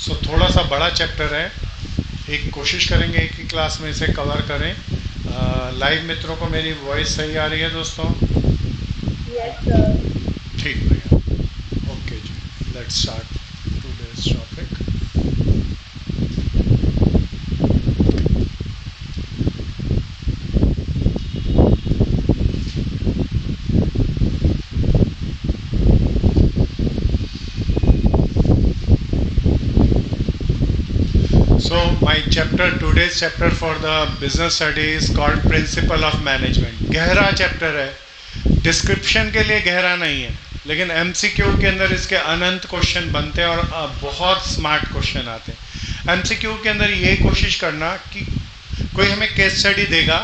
सो थोड़ा सा बड़ा चैप्टर है, एक कोशिश करेंगे एक ही क्लास में इसे कवर करें। लाइव मित्रों को मेरी वॉइस सही आ रही है दोस्तों? Yes sir. ठीक भैया, ओके जी, let's start today's topic. So my chapter, today's chapter for the business study is called Principle of Management। गहरा चैप्टर है, डिस्क्रिप्शन के लिए गहरा नहीं है, लेकिन एमसीक्यू के अंदर इसके अनंत क्वेश्चन बनते हैं और बहुत स्मार्ट क्वेश्चन आते हैं। एमसीक्यू के अंदर ये कोशिश करना कि कोई हमें केस स्टडी देगा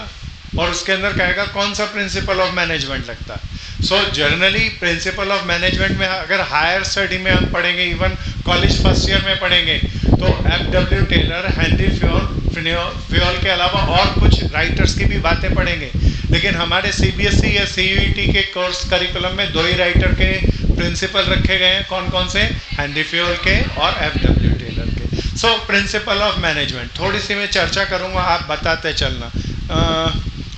और उसके अंदर कहेगा कौन सा प्रिंसिपल ऑफ मैनेजमेंट लगता है। So generally principal of management में अगर हायर स्टडी में हम पढ़ेंगे, इवन कॉलेज फर्स्ट ईयर में पढ़ेंगे, तो एफ.डब्ल्यू. टेलर, हेनरी फ्योल के अलावा और कुछ राइटर्स की भी बातें पढ़ेंगे। लेकिन हमारे सीबीएसई या सीयूईटी के कोर्स करिकुलम में दो ही राइटर के प्रिंसिपल रखे गए हैं। कौन कौन से? हेनरी फ्योल के और एफ.डब्ल्यू. टेलर के। सो प्रिंसिपल ऑफ मैनेजमेंट थोड़ी सी मैं चर्चा करूँगा, आप बताते चलना।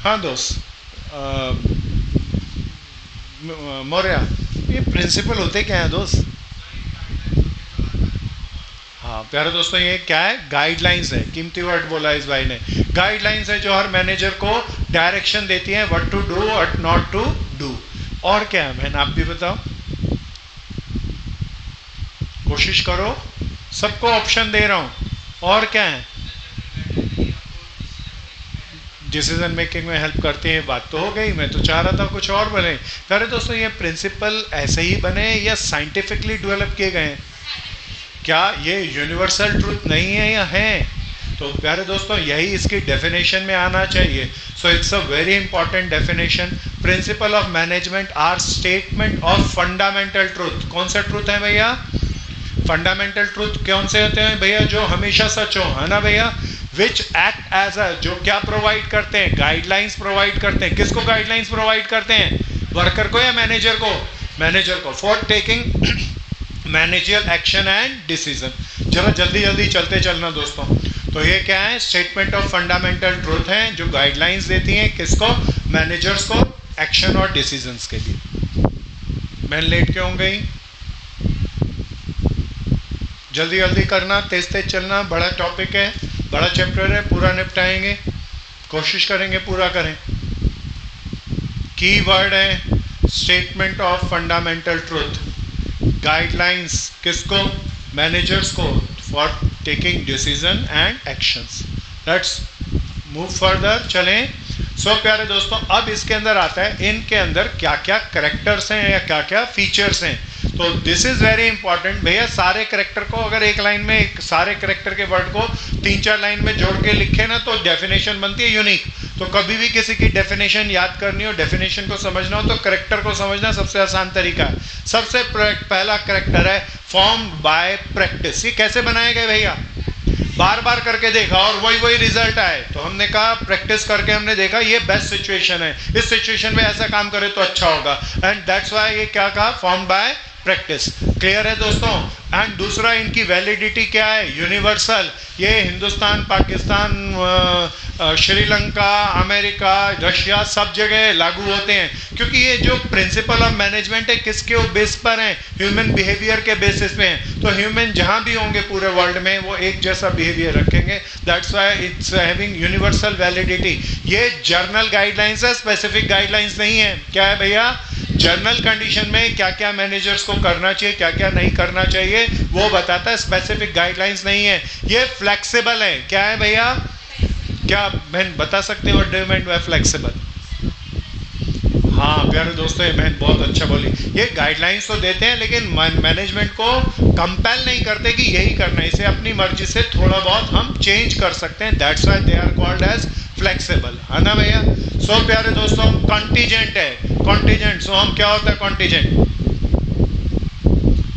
हाँ दोस्त मौर्या, ये प्रिंसिपल होते क्या है दोस्त? हाँ प्यारे दोस्तों, ये क्या है? गाइडलाइंस है। कीमती वर्ड बोला इस भाई ने। गाइडलाइंस है जो हर मैनेजर को डायरेक्शन देती है, what to do what not to do. और क्या है बहन, आप भी बताओ, कोशिश करो, सबको ऑप्शन दे रहा हूं। और क्या है? डिसीजन मेकिंग में हेल्प करते हैं। बात तो हो गई, मैं तो चाह रहा था कुछ और बने। प्यारे दोस्तों, ये प्रिंसिपल ऐसे ही बने या साइंटिफिकली डेवलप किए गए हैं? क्या ये यूनिवर्सल ट्रूथ नहीं है या है? तो प्यारे दोस्तों, यही इसकी डेफिनेशन में आना चाहिए। So it's a very important definition. Principle of management are statement of fundamental truth. कौन सा ट्रूथ है भैया? फंडामेंटल ट्रूथ कौन से होते हैं भैया? जो हमेशा सच हो, है ना भैया? विच एक्ट एज अ, जो क्या प्रोवाइड करते हैं? गाइडलाइंस प्रोवाइड करते हैं। किसको गाइडलाइंस प्रोवाइड करते हैं? वर्कर को या मैनेजर को? मैनेजर को। For taking managerial action and decision. जरा जल्दी जल्दी चलते चलना दोस्तों। तो ये क्या है? स्टेटमेंट ऑफ फंडामेंटल ट्रूथ हैं जो गाइडलाइंस देती हैं किसको? मैनेजर्स को, एक्शन और डिसीजंस के लिए। मैं लेट क्यों गई? जल्दी जल्दी करना, तेज तेज चलना। बड़ा टॉपिक है, बड़ा चैप्टर है, पूरा निपटाएंगे, कोशिश करेंगे पूरा करें। की वर्ड है statement of fundamental truth. Guidelines किसको? मैनेजर्स को, for taking decision and actions. Let's move further, चलें। सो प्यारे दोस्तों, अब इसके अंदर आता है इनके अंदर क्या क्या करेक्टर्स हैं या क्या क्या फीचर्स हैं। तो दिस इज वेरी इंपॉर्टेंट भैया। सारे करेक्टर को अगर एक लाइन में, सारे करेक्टर के वर्ड को 3-4 लाइन में जोड़ के लिखे ना, तो डेफिनेशन बनती है यूनिक। तो कभी भी किसी की डेफिनेशन याद करनी हो, डेफिनेशन को समझना हो, तो करेक्टर को समझना सबसे आसान तरीका है। सबसे पहला करेक्टर है फॉर्म्ड बाय प्रैक्टिस। ये कैसे बनाए गए भैया? बार बार करके देखा और वही वही रिजल्ट आए, तो हमने कहा प्रैक्टिस करके हमने देखा ये बेस्ट सिचुएशन है, इस सिचुएशन में ऐसा काम करे तो अच्छा होगा। एंड दैट्स व्हाई ये क्या कहा? Form by practice. क्लियर है दोस्तों? एंड दूसरा, इनकी वैलिडिटी क्या है? यूनिवर्सल। ये हिंदुस्तान, पाकिस्तान, श्रीलंका, अमेरिका, रशिया, सब जगह लागू होते हैं, क्योंकि ये जो प्रिंसिपल ऑफ मैनेजमेंट है किसके बेस पर है? ह्यूमन बिहेवियर के बेसिस पे हैं। तो ह्यूमन जहां भी होंगे पूरे वर्ल्ड में वो एक जैसा बिहेवियर रखेंगे। That's why it's having universal validity. ये जर्नल गाइडलाइंस है, स्पेसिफिक गाइडलाइंस नहीं है। क्या है भैया? जनरल कंडीशन में क्या क्या मैनेजर्स को करना चाहिए, क्या क्या नहीं करना चाहिए, वो बताता है, स्पेसिफिक गाइडलाइंस नहीं है। ये फ्लेक्सिबल है। क्या है भैया? क्या बहन बता सकते हो डू मीन बाय फ्लेक्सिबल? हाँ प्यारे दोस्तों, ये बहन बहुत अच्छा बोली। ये गाइडलाइंस तो देते हैं लेकिन मैनेजमेंट को कंपेल नहीं करते कि यही करना है। इसे अपनी मर्जी से थोड़ा बहुत हम चेंज कर सकते हैं। That's why they are called as flexible, है ना भैया? सो प्यारे दोस्तों, कॉन्टीजेंट है। कॉन्टीजेंट, सो हम क्या होता है कॉन्टीजेंट?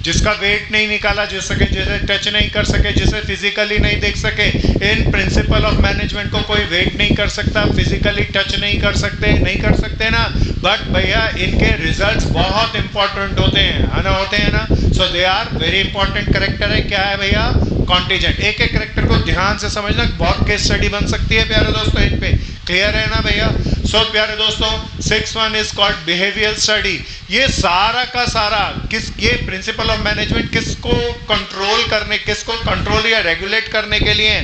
जिसका वेट नहीं निकाला जा सके, जिसे टच नहीं कर सके, जिसे फिजिकली नहीं देख सके। इन प्रिंसिपल ऑफ मैनेजमेंट को कोई वेट नहीं कर सकता, फिजिकली टच नहीं कर सकते ना, बट भैया इनके रिजल्ट्स बहुत इंपॉर्टेंट होते हैं, है ना? होते हैं ना? So they are very important character है। क्या है भैया? कॉन्टीजेंट। एक एक करेक्टर को ध्यान से समझना, बहुत केस स्टडी बन सकती है प्यारे दोस्तों इन पे। क्लियर है ना भैया? सो प्यारे दोस्तों 6 इज कॉल्ड बिहेवियर स्टडी। ये सारा का सारा ये प्रिंसिपल ऑफ मैनेजमेंट किसको कंट्रोल या रेगुलेट करने के लिए?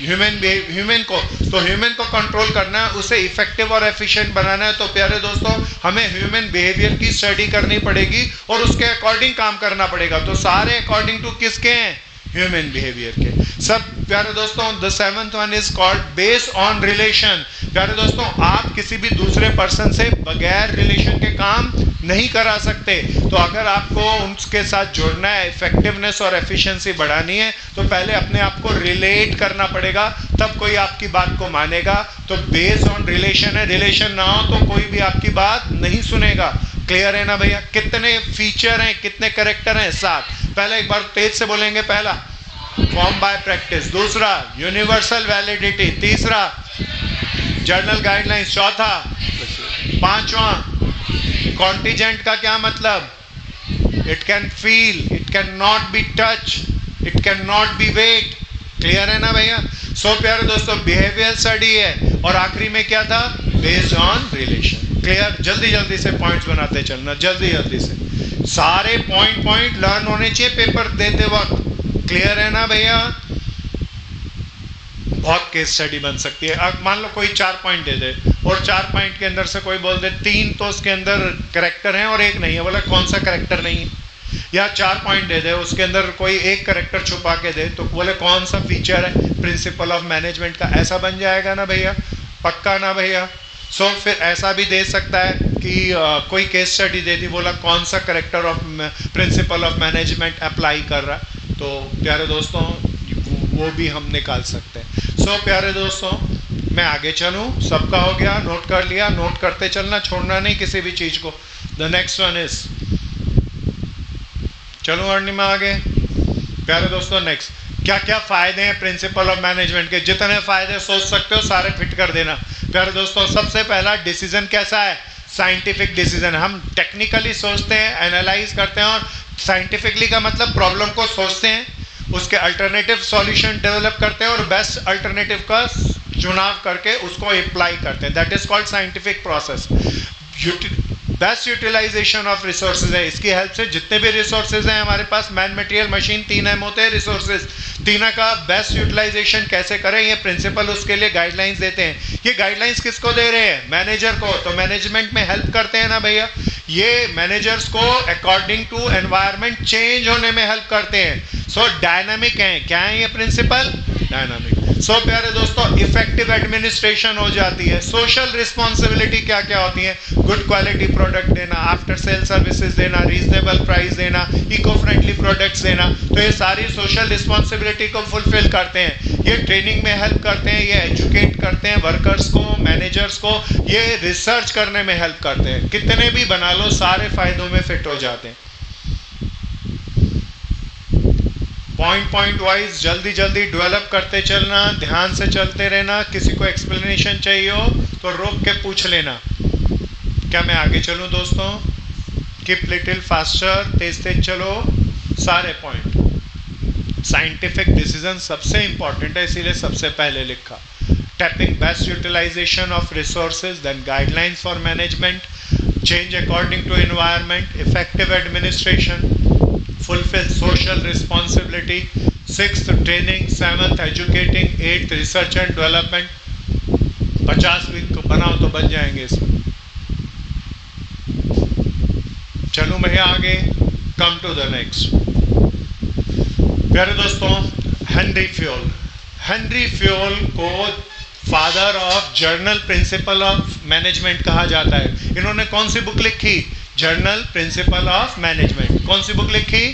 ह्यूमन को कंट्रोल करना है, उसे इफेक्टिव और एफिशिएंट बनाना है। तो प्यारे दोस्तों हमें ह्यूमन बिहेवियर की स्टडी करनी पड़ेगी और उसके अकॉर्डिंग काम करना पड़ेगा। तो सारे अकॉर्डिंग टू किसके हैं? ह्यूमन बिहेवियर के सब। प्यारे दोस्तों the 7th one is called based on relation. प्यारे दोस्तों आप किसी भी दूसरे पर्सन से बगैर रिलेशन के काम नहीं करा सकते। तो अगर आपको उनके साथ जुड़ना है, इफेक्टिवनेस और एफिशिएंसी बढ़ानी है, तो पहले अपने आप को रिलेट करना पड़ेगा, तब कोई आपकी बात को मानेगा। तो बेस्ड ऑन रिलेशन है, रिलेशन ना हो तो कोई भी आपकी बात नहीं सुनेगा। क्लियर है ना भैया? कितने फीचर हैं, कितने कैरेक्टर हैं? 7। पहले एक बार तेज से बोलेंगे। पहला फॉर्म बाय प्रैक्टिस, दूसरा यूनिवर्सल वैलिडिटी, तीसरा जर्नल गाइडलाइंस, चौथा, पांचवा कॉन्टीजेंट का क्या मतलब? It can feel, it can not be touch, it can not be weight. Clear है ना भैया? सो प्यारे दोस्तों बिहेवियर स्टडी है और आखिरी में क्या था? Based on relation. क्लियर? जल्दी जल्दी से पॉइंट्स बनाते चलना, जल्दी जल्दी से सारे पॉइंट लर्न होने चाहिए पेपर देते वक्त। क्लियर है ना भैया? बहुत केस स्टडी बन सकती है। अब मान लो कोई 4 पॉइंट दे दे और 4 पॉइंट के अंदर से कोई बोल दे 3 तो उसके अंदर करेक्टर हैं और 1 नहीं है, बोला कौन सा करेक्टर नहीं है? या 4 पॉइंट दे दे, उसके अंदर कोई 1 करेक्टर छुपा के दे, तो बोले कौन सा फीचर है प्रिंसिपल ऑफ मैनेजमेंट का? ऐसा बन जाएगा ना भैया? पक्का ना भैया? सो फिर ऐसा भी दे सकता है कि कोई केस स्टडी दे दी, बोला कौन सा character of principal of management apply कर रहा, तो प्यारे दोस्तों वो भी हम निकाल सकते हैं। सो प्यारे दोस्तों मैं आगे चलूं, सबका हो गया, नोट कर लिया, नोट करते चलना, छोड़ना नहीं किसी भी चीज को। द नेक्स्ट वन इज, चलो अर्णिमा आगे। प्यारे दोस्तों नेक्स्ट, क्या क्या फायदे हैं प्रिंसिपल ऑफ मैनेजमेंट के? जितने फायदे सोच सकते हो सारे फिट कर देना। प्यारे दोस्तों सबसे पहला, डिसीजन कैसा है? Scientific decision. हम टेक्निकली सोचते हैं, एनालाइज करते हैं, और साइंटिफिकली का मतलब प्रॉब्लम को सोचते हैं, उसके अल्टरनेटिव सॉल्यूशन डेवलप करते हैं और बेस्ट अल्टरनेटिव का चुनाव करके उसको अप्लाई करते हैं। That is called scientific process. Best utilisation of resources है, इसकी हेल्प से जितने भी रिसोर्सेज हैं हमारे पास, मैन मटेरियल मशीन, 3 M होते हैं रिसोर्सेज, तीनों का बेस्ट यूटिलाइजेशन कैसे करें, ये प्रिंसिपल उसके लिए गाइडलाइंस देते हैं। ये गाइडलाइंस किसको दे रहे हैं? मैनेजर को। तो मैनेजमेंट में हेल्प करते हैं ना भैया, ये मैनेजर्स को अकॉर्डिंग टू एनवायरनमेंट चेंज होने में हेल्प करते हैं। सो डायनामिक हैं। क्या है ये प्रिंसिपल? डायनामिक। सो प्यारे दोस्तों इफेक्टिव एडमिनिस्ट्रेशन हो जाती है। सोशल रिस्पॉन्सिबिलिटी क्या क्या होती है? गुड क्वालिटी प्रोडक्ट देना, आफ्टर सेल सर्विसेज देना, रीजनेबल प्राइस देना, इको फ्रेंडली प्रोडक्ट्स देना। तो ये सारी सोशल रिस्पॉन्सिबिलिटी को फुलफिल करते हैं। ये ट्रेनिंग में हेल्प करते हैं, ये एजुकेट करते हैं वर्कर्स को, मैनेजर्स को, ये रिसर्च करने में हेल्प करते हैं। कितने भी बना लो सारे फायदों में फिट हो जाते हैं। पॉइंट वाइज जल्दी जल्दी डेवलप करते चलना, ध्यान से चलते रहना। किसी को एक्सप्लेनेशन चाहिए हो तो रोक के पूछ लेना। क्या मैं आगे चलूं दोस्तों? कीप लिटिल फास्टर, तेज तेज चलो। सारे पॉइंट। साइंटिफिक डिसीजन सबसे इंपॉर्टेंट है, इसीलिए सबसे पहले लिखा। Tapping best utilisation of resources, then guidelines for management, change according to environment, effective administration, fulfill social responsibility, 6th training, 7th educating, 8th research and development। 50 भी बनाओ तो बन जाएंगे इसमें। चलो भैया आगे, कम टू द नेक्स्ट। प्यारे दोस्तों हेनरी फ्योल को father of journal principal of management कहा जाता है। इन्होंने कौन सी बुक लिखी? Journal principal of management. कौन सी बुक लिखी?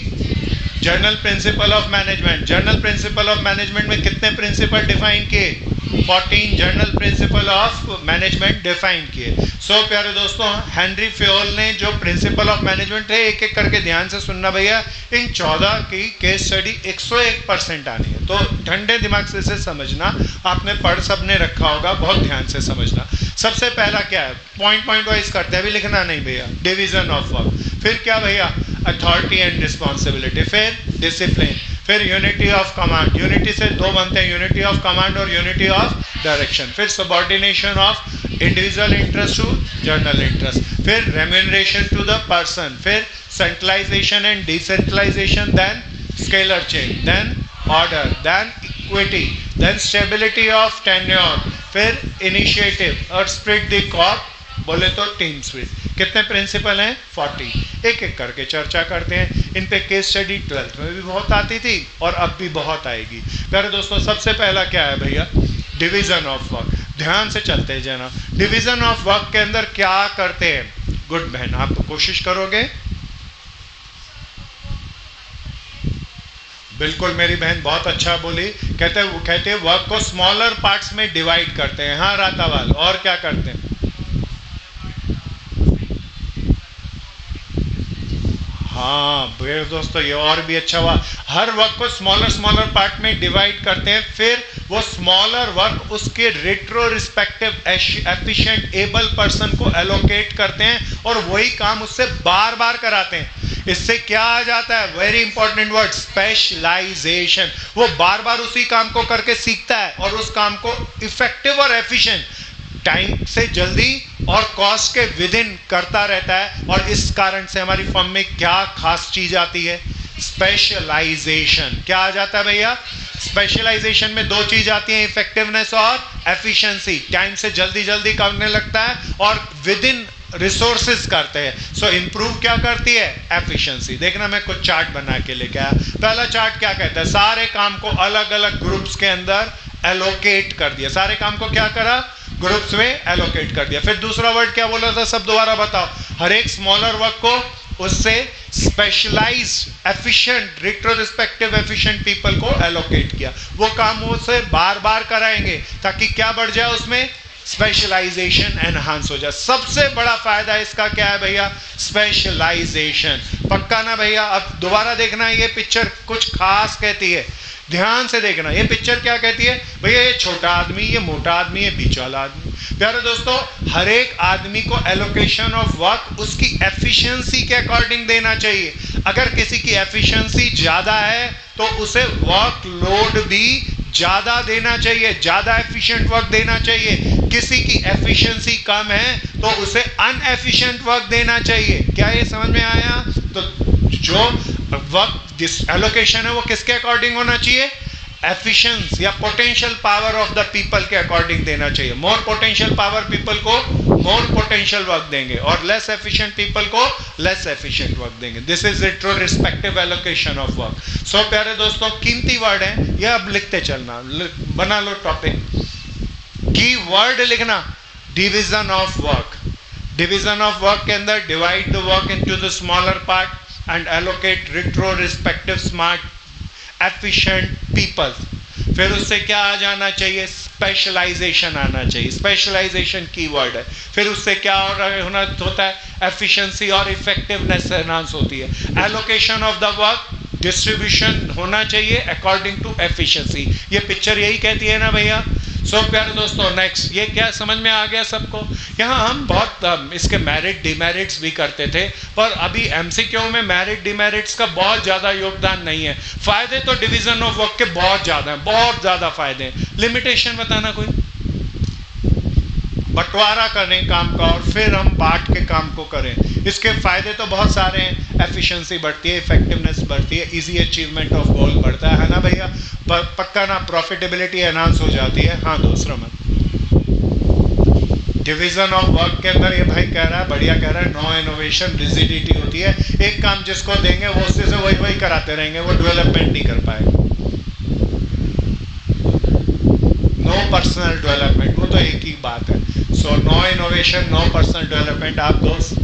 Journal principal of management. Journal principal of management में कितने प्रिंसिपल डिफाइन किए? 14 journal principal of management define किए। सो प्यारे दोस्तों हेनरी फ्योल ने जो प्रिंसिपल ऑफ मैनेजमेंट है, एक एक करके ध्यान से सुनना भैया, इन 14 की केस स्टडी 101% आनी है। तो ठंडे दिमाग से इसे समझना, आपने पढ़ सबने रखा होगा, बहुत ध्यान से समझना। सबसे पहला क्या है? पॉइंट वाइज करते हैं, अभी लिखना नहीं भैया। Division of work. फिर क्या भैया? Authority and responsibility. फिर डिसिप्लिन। फिर यूनिटी ऑफ कमांड, यूनिटी से दो बनते हैं, यूनिटी ऑफ कमांड और यूनिटी ऑफ डायरेक्शन। फिर subordination of individual interest to general interest, फिर रेम्यूनरेशन टू द पर्सन, फिर centralisation and decentralisation, then scalar change, then order, then equity, then stability of tenure, फिर initiative और esprit de corps, बोले तो team spirit. कितने principal हैं? 40। एक एक करके चर्चा करते हैं। इन पे केस स्टडी 12th में भी बहुत आती थी और अब भी बहुत आएगी। प्यारे दोस्तों, सबसे पहला क्या है भैया? Division of work. ध्यान से चलते हैं जना। डिवीजन ऑफ वर्क के अंदर क्या करते हैं? गुड बहन, आप कोशिश करोगे? बिल्कुल मेरी बहन बहुत अच्छा बोली। कहते हैं वर्क को स्मॉलर पार्ट्स में डिवाइड करते हैं। हाँ रातावाल, और क्या करते हैं? हाँ मेरे दोस्तों, ये और भी अच्छा हुआ। हर वर्क को स्मॉलर पार्ट में डिवाइड करते हैं, फिर वो स्मॉलर वर्क उसके retro respective efficient able person को एलोकेट करते हैं और वही काम उससे बार बार कराते हैं। इससे क्या आ जाता है? Very important word, specialisation. वो बार बार उसी काम को करके सीखता है और उस काम को इफेक्टिव और एफिशिएंट, टाइम से जल्दी और कॉस्ट के विद इन करता रहता है। और इस कारण से हमारी फर्म में क्या खास चीज आती है? स्पेशलाइजेशन। क्या आ जाता है भैया? स्पेशलाइजेशन में दो चीज आती है, इफेक्टिवनेस और एफिशिएंसी। टाइम से जल्दी करने लगता है और विद इन रिसोर्सेज करते हैं। सो इंप्रूव क्या करती है? एफिशिएंसी। देखना मैं कुछ चार्ट बना के लेके आया। पहला चार्ट क्या कहता है? सारे काम को अलग अलग ग्रुप्स के अंदर एलोकेट कर दिया। सारे काम को क्या करा? ग्रुप्स में एलोकेट कर दिया। फिर दूसरा वर्ड क्या बोला था? सब दोबारा बताओ। हर एक स्मॉलर वर्क को उससे specialise efficient retrospective efficient people को एलोकेट किया। वो काम वो से बार बार कराएंगे ताकि क्या बढ़ जाए उसमें? स्पेशलाइजेशन एनहांस हो जाए। सबसे बड़ा फायदा इसका क्या है भैया? स्पेशलाइजेशन। पक्का ना भैया? अब दोबारा देखना, ये पिक्चर कुछ खास कहती है, ध्यान से देखना। ये पिक्चर क्या कहती है भैया? ये छोटा आदमी, ये मोटा आदमी, ये बीच वाला आदमी। प्यारे दोस्तों, हर एक आदमी को एलोकेशन ऑफ वर्क उसकी एफिशिएंसी के अकॉर्डिंग देना चाहिए। अगर किसी की एफिशिएंसी ज्यादा है तो उसे वर्क लोड भी ज्यादा देना चाहिए, ज्यादा एफिशिएंट वर्क देना चाहिए। किसी की एफिशिएंसी कम है तो उसे अनएफिशिएंट वर्क देना चाहिए। क्या ये समझ में आया? तो जो वर्क एलोकेशन है वो किसके अकॉर्डिंग होना चाहिए? एफिशिएंसी या potential power of the people के अकॉर्डिंग देना चाहिए। मोर पोटेंशियल पावर पीपल को मोर पोटेंशियल वर्क देंगे और लेस एफिशिएंट पीपल को लेस एफिशिएंट वर्क देंगे। This is retro respective allocation of work. So प्यारे दोस्तों, कीमती वर्ड है ये, अब लिखते चलना। बना लो टॉपिक, की वर्ड लिखना, division of work. Division of work के अंदर divide the work into the smaller part and allocate retro respective smart efficient people। फिर उससे क्या आ जाना चाहिए? स्पेशलाइजेशन आना चाहिए। स्पेशलाइजेशन कीवर्ड है। फिर उससे क्या होना होता है? एफिशिएंसी और इफेक्टिवनेस एनहांस होती है। Allocation of the work, distribution होना चाहिए अकॉर्डिंग टू एफिशिएंसी। ये पिक्चर यही कहती है ना भैया? सो प्यारे दोस्तों, नेक्स्ट ये क्या समझ में आ गया सबको? यहाँ हम बहुत इसके मेरिट डिमेरिट्स भी करते थे, पर अभी एमसीक्यू में मेरिट डिमेरिट्स का बहुत ज़्यादा योगदान नहीं है। फायदे तो डिवीजन ऑफ वर्क के बहुत ज़्यादा हैं, बहुत ज़्यादा फायदे हैं। लिमिटेशन बताना कोई? बंटवारा करें काम का और फिर हम बांट के काम को करें। इसके फायदे तो बहुत सारे हैं। एफिशिएंसी बढ़ती है, इफेक्टिवनेस बढ़ती है, इजी अचीवमेंट ऑफ गोल बढ़ता है ना भैया? पक्का ना? प्रॉफिटेबिलिटी एनहांस हो जाती है। हाँ दूसरा मत, डिवीजन ऑफ वर्क के अंदर ये भाई कह रहा है, बढ़िया कह रहा है, नो इनोवेशन, रिजिडिटी होती है। एक काम जिसको देंगे वो उससे वही कराते रहेंगे, वो डेवलपमेंट नहीं कर पाएगा। नो पर्सनल डेवलपमेंट, वो तो एक ही बात है। So no innovation, no personal development. आप दोस्त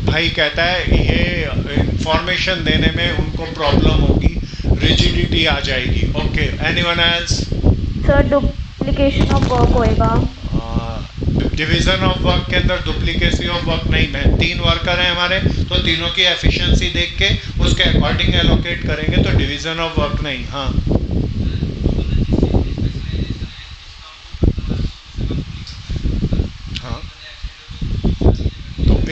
भाई कहता है ये इंफॉर्मेशन देने में उनको प्रॉब्लम होगी, रिजिडिटी आ जाएगी। Okay, anyone else? Sir duplication of work होएगा। डिवीजन ऑफ वर्क के अंदर डुप्लीकेसी ऑफ वर्क नहीं है। 3 वर्कर हैं हमारे, तो तीनों की एफिशिएंसी देख के उसके अकॉर्डिंग एलोकेट करेंगे, तो डिवीजन ऑफ वर्क नहीं। हाँ हाँ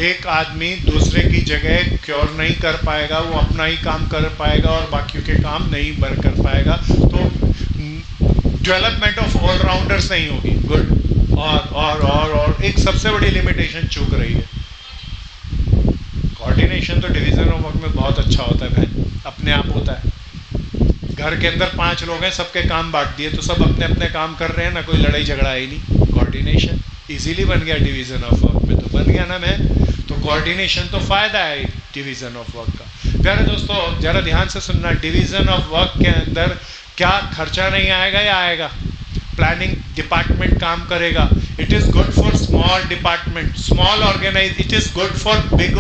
एक आदमी दूसरे की जगह क्योर नहीं कर पाएगा, वो अपना ही काम कर पाएगा और बाकियों के काम नहीं कर पाएगा, तो डेवलपमेंट ऑफ ऑलराउंडर्स नहीं होगी। गुड। और एक सबसे बड़ी लिमिटेशन चूक रही है, कोऑर्डिनेशन तो डिवीजन ऑफ वर्क में बहुत अच्छा होता है बहन, अपने आप होता है। घर के अंदर 5 लोग हैं, सबके काम बांट दिए तो सब अपने अपने काम कर रहे हैं ना, कोई लड़ाई झगड़ा है ही नहीं। कोऑर्डिनेशन इजीली बन गया डिवीजन ऑफ वर्क में, तो बन गया ना मैं, तो कोऑर्डिनेशन तो फायदा है डिवीजन ऑफ वर्क का। प्यारे दोस्तों जरा ध्यान से सुनना, डिवीजन ऑफ वर्क के अंदर क्या खर्चा नहीं आएगा या आएगा? प्लानिंग डिपार्टमेंट काम करेगा। It is good for small department, small organise, it is good for big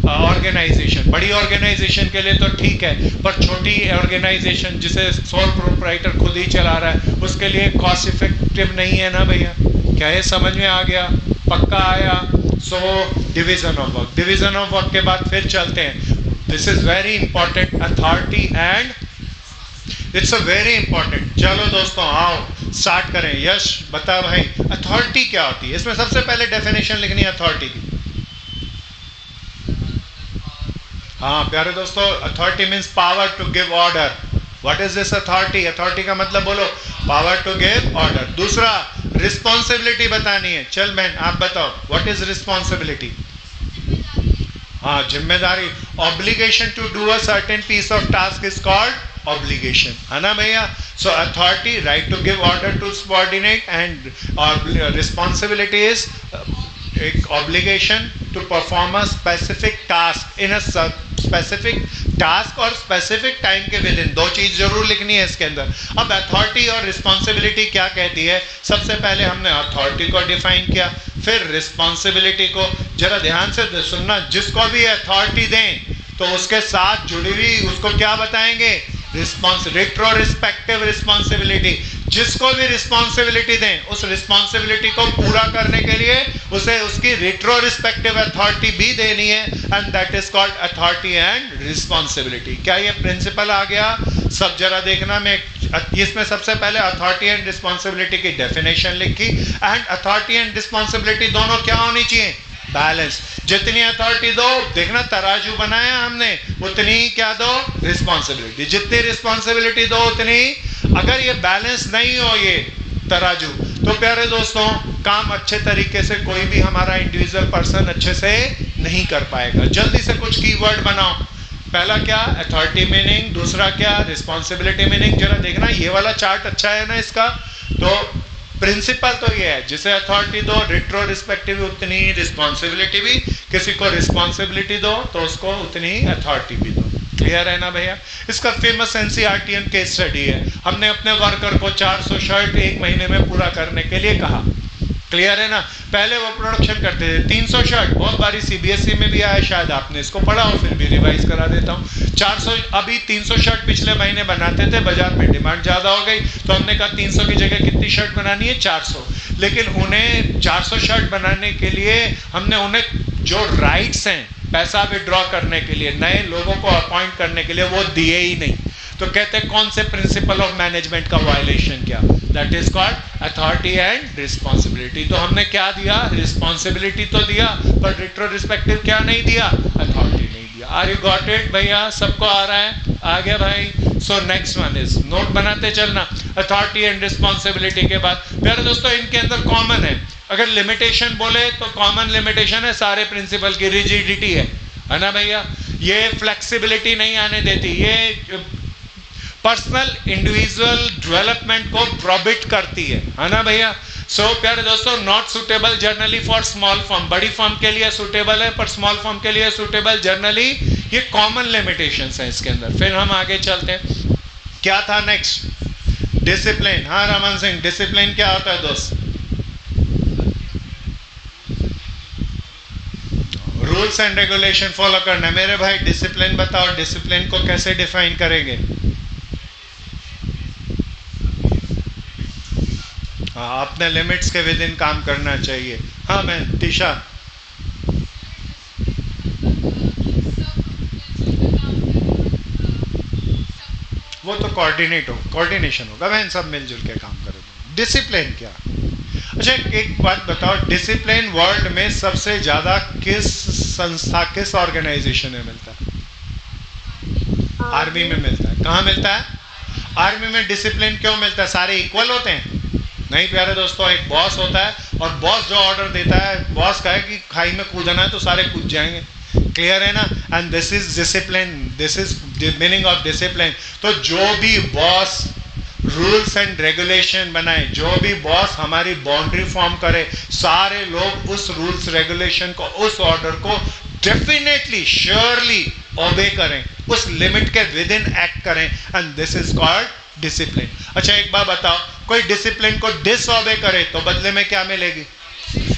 organisation. बड़ी ऑर्गेनाइजेशन के लिए तो ठीक है, पर छोटी ऑर्गेनाइजेशन जिसे सोल प्रोप्राइटर खुद ही चला रहा है, उसके लिए कॉस्ट इफेक्टिव नहीं है ना भैया। क्या ये समझ में आ गया? पक्का आया? So division of work, division of work के बाद फिर चलते हैं, this is very important, authority and it's a very important. चलो दोस्तों आओ स्टार्ट करें। यश बता भाई अथॉरिटी क्या होती है? इसमें सबसे पहले डेफिनेशन लिखनी है अथॉरिटी की। हाँ प्यारे दोस्तों, authority means power to give order. What is this authority? Authority का मतलब बोलो, पावर टू गिव ऑर्डर। दूसरा रिस्पॉन्सिबिलिटी बतानी है। चल बहन आप बताओ, व्हाट इज रिस्पॉन्सिबिलिटी? हाँ जिम्मेदारी। Obligation to do a certain piece of task is called obligation, है ना भैया? So authority, right to give order to subordinate, and responsibility is एक obligation to perform a specific task in a specific task और specific time के within। 2 चीज जरूर लिखनी है इसके अंदर। अब authority और responsibility क्या कहती है? सबसे पहले हमने authority को define किया, फिर responsibility को। जरा ध्यान से सुनना, जिसको भी authority दें तो उसके साथ जुड़ी हुई उसको क्या बताएंगे? Retrospective responsibility. जिसको भी रिस्पॉन्सिबिलिटी दें उस रिस्पॉन्सिबिलिटी को पूरा करने के लिए उसे उसकी रिट्रोस्पेक्टिव अथॉरिटी भी देनी है, and that is called authority and responsibility. क्या ये प्रिंसिपल आ गया? सब जरा देखना, मैं इसमें सबसे पहले अथॉरिटी एंड रिस्पॉन्सिबिलिटी की डेफिनेशन लिखी, एंड अथॉरिटी एंड रिस्पॉन्सिबिलिटी दोनों क्या होनी चाहिए? बैलेंस। जितनी अथॉरिटी दो, देखना तराजू बनाया हमने, उतनी क्या दो? रिस्पॉन्सिबिलिटी। जितनी रिस्पॉन्सिबिलिटी दो उतनी, अगर ये बैलेंस नहीं हो ये तराजू, तो प्यारे दोस्तों काम अच्छे तरीके से कोई भी हमारा इंडिविजुअल पर्सन अच्छे से नहीं कर पाएगा। जल्दी से कुछ कीवर्ड बनाओ। पहला क्या? Authority meaning. दूसरा क्या? Responsibility meaning. जरा देखना ये वाला चार्ट अच्छा है ना इसका? तो प्रिंसिपल तो ये है, जिसे अथॉरिटी दो रिट्रो रिस्पेक्टिव उतनी रिस्पॉन्सिबिलिटी भी, किसी को रिस्पॉन्सिबिलिटी दो तो उसको उतनी अथॉरिटी भी दो। क्लियर है ना भैया? इसका फेमस एनसीईआरटी केस स्टडी है। हमने अपने वर्कर को 400 शर्ट 1 महीने में पूरा करने के लिए कहा। क्लियर है ना? पहले वो प्रोडक्शन करते थे 300 शर्ट, बहुत बारी सीबीएसई में भी आया, शायद आपने इसको पढ़ा हो, फिर भी रिवाइज करा देता हूँ। 400 अभी 300 शर्ट पिछले महीने बनाते थे, बाजार में डिमांड ज़्यादा हो गई तो हमने कहा 300 की जगह कितनी शर्ट बनानी है? 400। लेकिन उन्हें 400 शर्ट बनाने के लिए हमने उन्हें जो राइट्स हैं पैसा विड्रॉ करने के लिए, नए लोगों को अपॉइंट करने के लिए, वो दिए ही नहीं। तो कहते हैं कौन से प्रिंसिपल ऑफ मैनेजमेंट का वायलेशन किया? That is called authority and responsibility. तो हमने क्या दिया? रिस्पॉन्सिबिलिटी तो दिया, पर रिट्रोस्पेक्टिव क्या नहीं दिया? अथॉरिटी नहीं दिया। आर यू गॉट इट भैया? सबको आ रहा है? आ गया भाई? सो नेक्स्ट वन इज, नोट बनाते चलना, अथॉरिटी एंड रिस्पॉन्सिबिलिटी के बाद प्यारे दोस्तों इनके अंदर कॉमन है। अगर लिमिटेशन बोले तो कॉमन लिमिटेशन है सारे प्रिंसिपल की, रिजिडिटी है ना भैया? ये फ्लेक्सिबिलिटी नहीं आने देती, ये पर्सनल इंडिविजुअल डेवलपमेंट को प्रोहिबिट करती है ना भैया? सो प्यारे दोस्तों not suitable generally for small firm. बड़ी फर्म के लिए सुटेबल है पर स्मॉल फर्म के लिए सुटेबल जनरली। ये कॉमन लिमिटेशंस हैं इसके अंदर। फिर हम आगे चलते हैं, क्या था नेक्स्ट? डिसिप्लिन। हाँ रमन सिंह, डिसिप्लिन क्या होता है दोस्त? रूल्स एंड रेगुलेशन फॉलो करना। मेरे भाई डिसिप्लिन बताओ, डिसिप्लिन को कैसे डिफाइन करेंगे? हाँ, अपने लिमिट्स के विद इन काम करना चाहिए। हाँ मैं तिशा, वो तो कोऑर्डिनेशन होगा बहन, सब मिलजुल के काम करेंगे। डिसिप्लिन क्या? अच्छा, एक बात बताओ, डिसिप्लिन वर्ल्ड में सबसे ज्यादा किस संस्था, किस ऑर्गेनाइजेशन में मिलता है? आर्मी में मिलता है। कहाँ मिलता है? आर्मी में। डिसिप्लिन क्यों मिलता है? सारे इक्वल होते हैं? नहीं प्यारे दोस्तों, एक बॉस होता है और बॉस जो ऑर्डर देता है, बॉस कहे कि खाई में कूदना है तो सारे कूद जाएंगे। क्लियर है ना? And this is discipline, this is the meaning of discipline. तो जो भी बॉस रूल्स एंड रेगुलेशन बनाए, जो भी बॉस हमारी बाउंड्री फॉर्म करे, सारे लोग उस रूल्स रेगुलेशन को, उस ऑर्डर को डेफिनेटली श्योरली ओबे करें, उस लिमिट के विद इन एक्ट करें, and this is called discipline. अच्छा, एक बात बताओ, कोई डिसिप्लिन को डिसओबे करे तो बदले में क्या मिलेगी?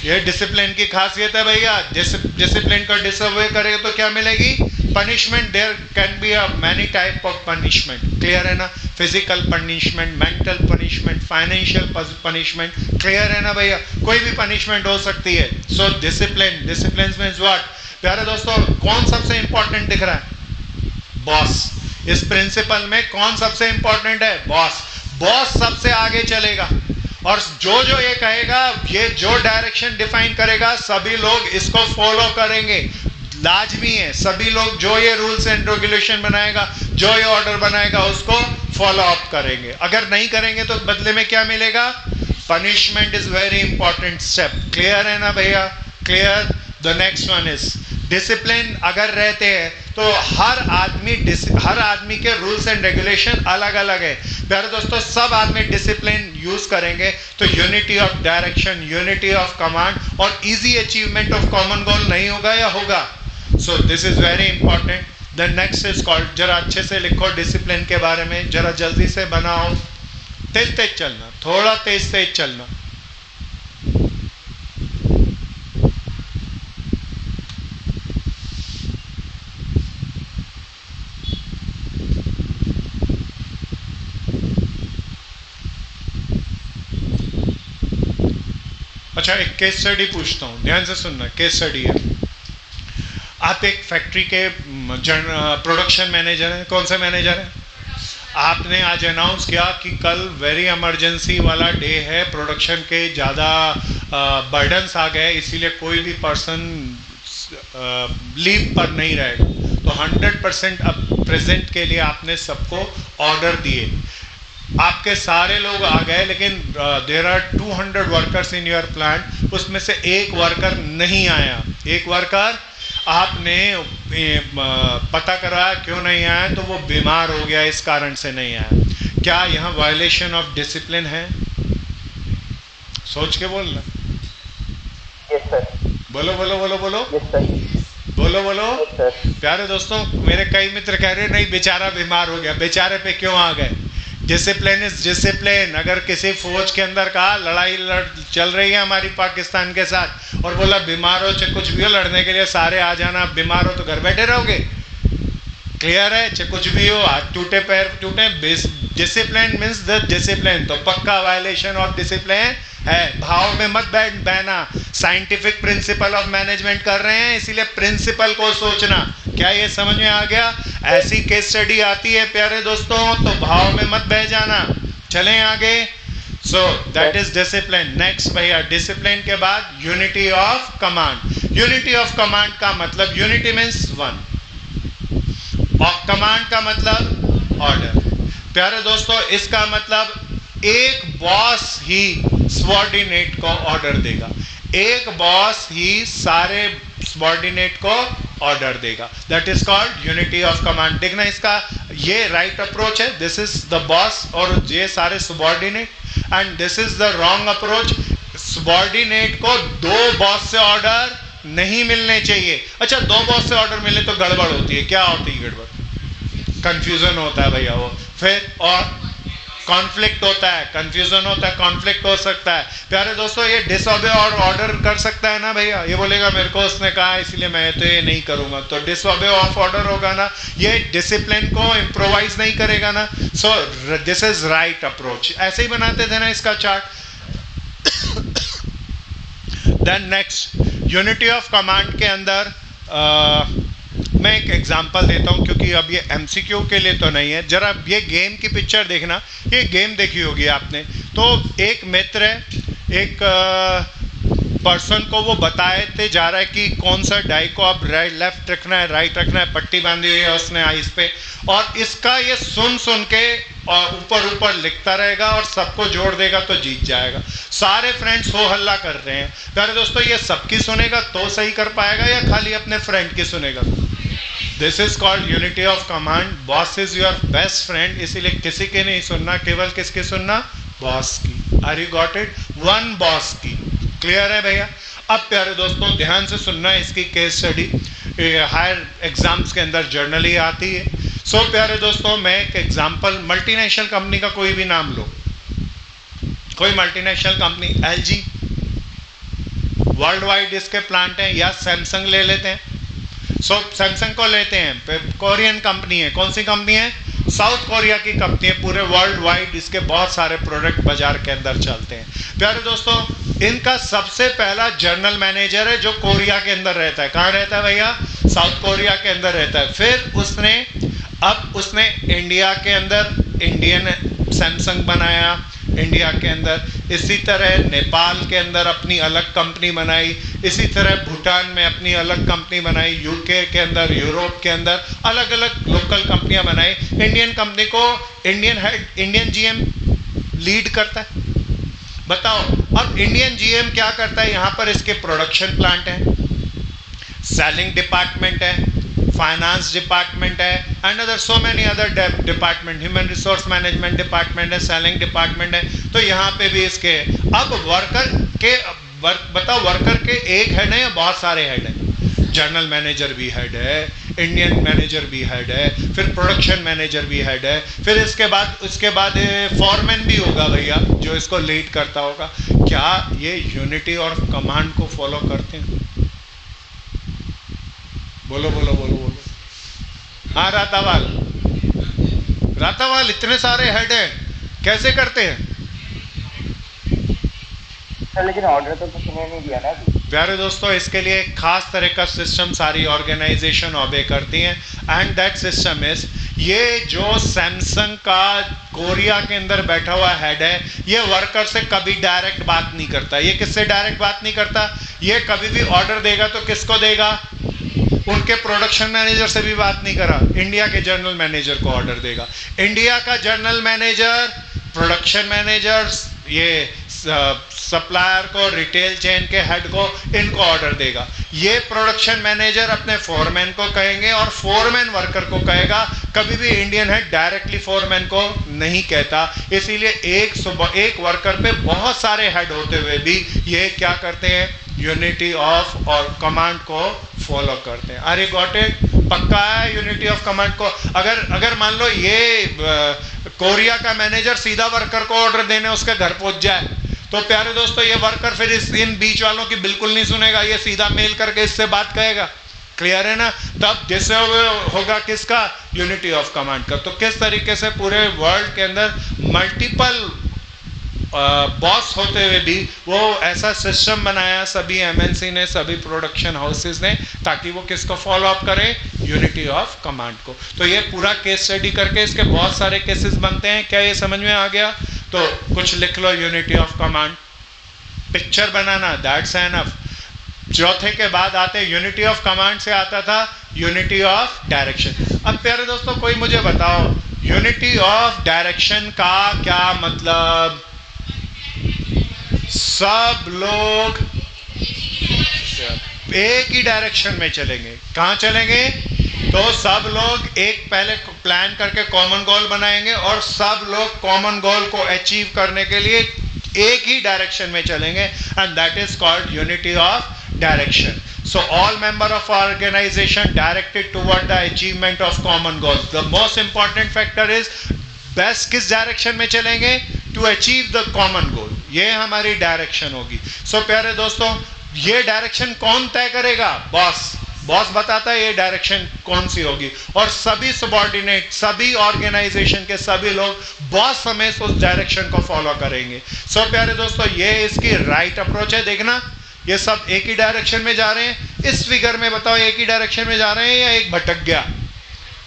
ये डिसिप्लिन की खासियत है भैया। डिसिप्लिन को डिसओबे करेगा तो क्या मिलेगी? Punishment. There can be a many type of punishment. Clear है ना? Physical punishment, mental punishment, financial punishment. Clear है ना भैया? कोई भी पनिशमेंट हो सकती है। So discipline, discipline means what? प्यारे दोस्तों, कौन सबसे इंपॉर्टेंट दिख रहा है? बॉस। इस प्रिंसिपल में कौन सबसे इंपॉर्टेंट है? बॉस। बॉस सबसे आगे चलेगा और जो जो ये कहेगा, ये जो डायरेक्शन डिफाइन करेगा, सभी लोग इसको फॉलो करेंगे। लाजमी है, सभी लोग जो ये रूल्स एंड रेगुलेशन बनाएगा, जो ये ऑर्डर बनाएगा, उसको फॉलो अप करेंगे। अगर नहीं करेंगे तो बदले में क्या मिलेगा? Punishment is very important step. Clear है ना भैया? Clear. The next one is discipline. अगर रहते हैं तो हर आदमी के रूल्स एंड रेगुलेशन अलग अलग है। प्यारे दोस्तों, सब आदमी डिसिप्लिन यूज करेंगे तो unity of direction, unity of command और easy achievement of common goal नहीं होगा या होगा? So this is very important. The next is called, जरा अच्छे से लिखो डिसिप्लिन के बारे में, जरा जल्दी से बनाओ। तेज तेज चलना, थोड़ा तेज तेज चलना। अच्छा, एक केस स्टडी पूछता हूँ, ध्यान से सुनना। केस स्टडी है, आप एक फैक्ट्री के प्रोडक्शन मैनेजर हैं। कौन से मैनेजर हैं? आपने आज अनाउंस किया कि कल वेरी इमरजेंसी वाला डे है, प्रोडक्शन के ज़्यादा बर्डन्स आ गए, इसीलिए कोई भी पर्सन लीव पर नहीं रहेगा। तो 100% अब प्रेजेंट के लिए आपने सबको ऑर्डर दिए। आपके सारे लोग आ गए, लेकिन there are 200 workers in your plant. उसमें से एक वर्कर नहीं आया। एक वर्कर आपने पता करा क्यों नहीं आया, तो वो बीमार हो गया, इस कारण से नहीं आया। क्या यहाँ वायलेशन ऑफ डिसिप्लिन है? सोच के बोलना। Yes sir. बोलो बोलो बोलो बोलो। Yes sir. बोलो बोलो। Yes sir. प्यारे दोस्तों, मेरे कई मित्र कह रहे नहीं, बेचारा बीमार हो गया। बेचारे पे क्यों आ गए? Discipline is discipline. अगर किसी फौज के अंदर कहा लड़ाई चल रही है हमारी पाकिस्तान के साथ, और बोला बीमार हो चाहे कुछ भी हो, लड़ने के लिए सारे आ जाना, बीमार हो तो घर बैठे रहोगे? क्लियर है? चाहे कुछ भी हो, हाथ टूटे पैर टूटे, डिसिप्लिन मीन्स द डिसिप्लिन। तो पक्का वायलेशन ऑफ डिसिप्लिन है। भाव में मत बहना। साइंटिफिक प्रिंसिपल ऑफ मैनेजमेंट कर रहे हैं, इसीलिए प्रिंसिपल को सोचना। क्या ये समझ में आ गया? ऐसी केस स्टडी आती है प्यारे दोस्तों, तो भाव में मत बह जाना। चलें आगे। So that is discipline. Next भैया, डिसिप्लिन के बाद unity of command. Unity of command का मतलब, यूनिटी मीन्स वन और कमांड का मतलब ऑर्डर। प्यारे दोस्तों, इसका मतलब एक बॉस ही सबऑर्डिनेट को ऑर्डर देगा। एक बॉस ही सारे सबऑर्डिनेट को ऑर्डर देगा। That is called unity of command. देखना, इसका ये राइट अप्रोच है, दिस इज द बॉस और ये सारे subordinate, and this is the wrong approach. Subordinate को दो बॉस से ऑर्डर नहीं मिलने चाहिए। अच्छा, दो बॉस से ऑर्डर मिले तो गड़बड़ होती है। क्या होती है गड़बड़? कंफ्यूजन होता है भैया वो। फिर और कॉन्फ्लिक्ट होता है, कंफ्यूजन होता है, कॉन्फ्लिक्ट हो सकता है। प्यारे दोस्तों, ये डिसऑबे और ऑर्डर कर सकता है ना भैया? ये बोलेगा मेरे को उसने कहा इसलिए मैं तो ये नहीं करूंगा, तो डिसऑबे ऑफ ऑर्डर होगा ना। ये डिसिप्लिन को इम्प्रोवाइज नहीं करेगा ना। So this is right approach. ऐसे ही बनाते थे ना इसका chart. Then next, unity of command के अंदर मैं एक एग्जांपल देता हूं, क्योंकि अब ये एमसीक्यू के लिए तो नहीं है। जरा ये गेम की पिक्चर देखना। ये गेम देखी होगी आपने। तो एक मित्र है, एक पर्सन को वो बताते जा रहा है कि कौन सा डाई को अब राइट लेफ्ट रखना है, राइट रखना है, पट्टी बांधी हुई है उसने आइस पे, और इसका ये सुन सुन के और ऊपर ऊपर लिखता रहेगा और सबको जोड़ देगा तो जीत जाएगा। सारे फ्रेंड्स हो हल्ला कर रहे हैं। प्यारे दोस्तों, ये सबकी सुनेगा तो सही कर पाएगा या खाली अपने फ्रेंड की सुनेगा? This is called unity of command. Boss is your best friend, इसीलिए किसी की नहीं सुनना, केवल किसकी सुनना? बॉस की। Are you got it? One boss की। क्लियर है भैया? अब प्यारे दोस्तों ध्यान से सुनना, इसकी केस स्टडी हायर एग्जाम्स के अंदर जर्नली आती है। सो प्यारे दोस्तों, मैं एक एग्जांपल, मल्टीनेशनल कंपनी का कोई भी नाम लो, कोई multinational company, LG world wide इसके प्लांट हैं, या सैमसंग ले लेते हैं। सो सैमसंग को लेते हैं, कोरियन कंपनी है। कौन सी कंपनी है? साउथ कोरिया की कंपनी है। पूरे वर्ल्ड वाइड इसके बहुत सारे प्रोडक्ट बाजार के अंदर चलते हैं। प्यारे दोस्तों, इनका सबसे पहला जनरल मैनेजर है जो कोरिया के अंदर रहता है। कहाँ रहता है भैया? साउथ कोरिया के अंदर रहता है। फिर उसने इंडिया के अंदर इंडियन सैमसंग बनाया इंडिया के अंदर, इसी तरह नेपाल के अंदर अपनी अलग कंपनी बनाई, इसी तरह भूटान में अपनी अलग कंपनी बनाई, यूके के अंदर, यूरोप के अंदर अलग अलग लोकल कंपनियां बनाई। इंडियन कंपनी को इंडियन जीएम लीड करता है। बताओ, अब इंडियन जीएम क्या करता है? यहाँ पर इसके प्रोडक्शन प्लांट है, सेलिंग डिपार्टमेंट है, फाइनेंस डिपार्टमेंट है, and other so many other department, human resource management department है, सेलिंग डिपार्टमेंट है। तो यहाँ पे भी इसके अब वर्कर के एक हेड है या बहुत सारे हेड हैं? जनरल मैनेजर भी हेड है, इंडियन मैनेजर भी हेड है, फिर प्रोडक्शन मैनेजर भी हेड है, फिर उसके बाद फॉरमैन भी होगा भैया जो इसको लीड करता होगा। क्या ये यूनिटी और कमांड को फॉलो करते हैं? बोलो बोलो बोलो बोलो। हाँ रातावाल इतने सारे हेड हैं, कैसे करते हैं? लेकिन ऑर्डर तो किसी ने नहीं दिया ना। प्यारे दोस्तों, इसके लिए एक खास तरह का सिस्टम सारी ऑर्गेनाइजेशन ऑबे करती हैं, एंड दैट सिस्टम इज, ये जो सैमसंग का कोरिया के अंदर बैठा हुआ हेड है, ये वर्कर से कभी डायरेक्ट बात नहीं करता। ये किससे डायरेक्ट बात नहीं करता? ये कभी भी ऑर्डर देगा तो किसको देगा? उनके प्रोडक्शन मैनेजर से भी बात नहीं करा, इंडिया के जनरल मैनेजर को ऑर्डर देगा। इंडिया का जनरल मैनेजर, प्रोडक्शन मैनेजर, ये सप्लायर को, रिटेल चेन के हेड को, इनको ऑर्डर देगा। ये प्रोडक्शन मैनेजर अपने फोरमैन को कहेंगे और फोरमैन वर्कर को कहेगा। कभी भी इंडियन हेड डायरेक्टली फोरमैन को नहीं कहता। इसीलिए एक वर्कर पे बहुत सारे हेड होते हुए भी ये क्या करते हैं? यूनिटी ऑफ और कमांड को फॉलो करते हैं। Are you got it? पक्का है यूनिटी ऑफ कमांड को? अगर मान लो ये कोरिया का मैनेजर सीधा वर्कर को ऑर्डर देने उसके घर पहुंच जाए, तो प्यारे दोस्तों ये वर्कर फिर इन बीच वालों की बिल्कुल नहीं सुनेगा, ये सीधा मेल करके इससे बात कहेगा। क्लियर है ना? तब जैसे होगा किसका? यूनिटी ऑफ कमांड का। तो किस तरीके से पूरे वर्ल्ड के अंदर मल्टीपल बॉस होते हुए भी वो ऐसा सिस्टम बनाया सभी एमएनसी ने, सभी प्रोडक्शन हाउसेस ने, ताकि वो किसको फॉलो अप करें? यूनिटी ऑफ कमांड को। तो ये पूरा केस स्टडी करके इसके बहुत सारे केसेस बनते हैं। क्या ये समझ में आ गया? तो कुछ लिख लो यूनिटी ऑफ कमांड, पिक्चर बनाना, दैट्स एनफ। चौथे के बाद आते यूनिटी ऑफ कमांड से आता था यूनिटी ऑफ डायरेक्शन। अब प्यारे दोस्तों कोई मुझे बताओ, यूनिटी ऑफ डायरेक्शन का क्या मतलब? सब लोग एक ही डायरेक्शन में चलेंगे। कहाँ चलेंगे? तो सब लोग एक पहले प्लान करके कॉमन गोल बनाएंगे और सब लोग कॉमन गोल को अचीव करने के लिए एक ही डायरेक्शन में चलेंगे, and that is called unity of direction. So all member of our organization directed toward the achievement of common goals. The most important factor is best किस डायरेक्शन में चलेंगे? To achieve the common goal. ये हमारी direction होगी. So प्यारे दोस्तों, ये direction कौन तय करेगा? बॉस बताता है ये डायरेक्शन कौन सी होगी, और सभी सबॉर्डिनेट, सभी ऑर्गेनाइजेशन के सभी लोग बॉस समेत उस डायरेक्शन को फॉलो करेंगे. सो प्यारे दोस्तों, ये इसकी राइट अप्रोच है. देखना, ये सब एक ही डायरेक्शन में जा रहे हैं. इस फिगर में बताओ एक ही डायरेक्शन में जा रहे हैं या एक भटक गया?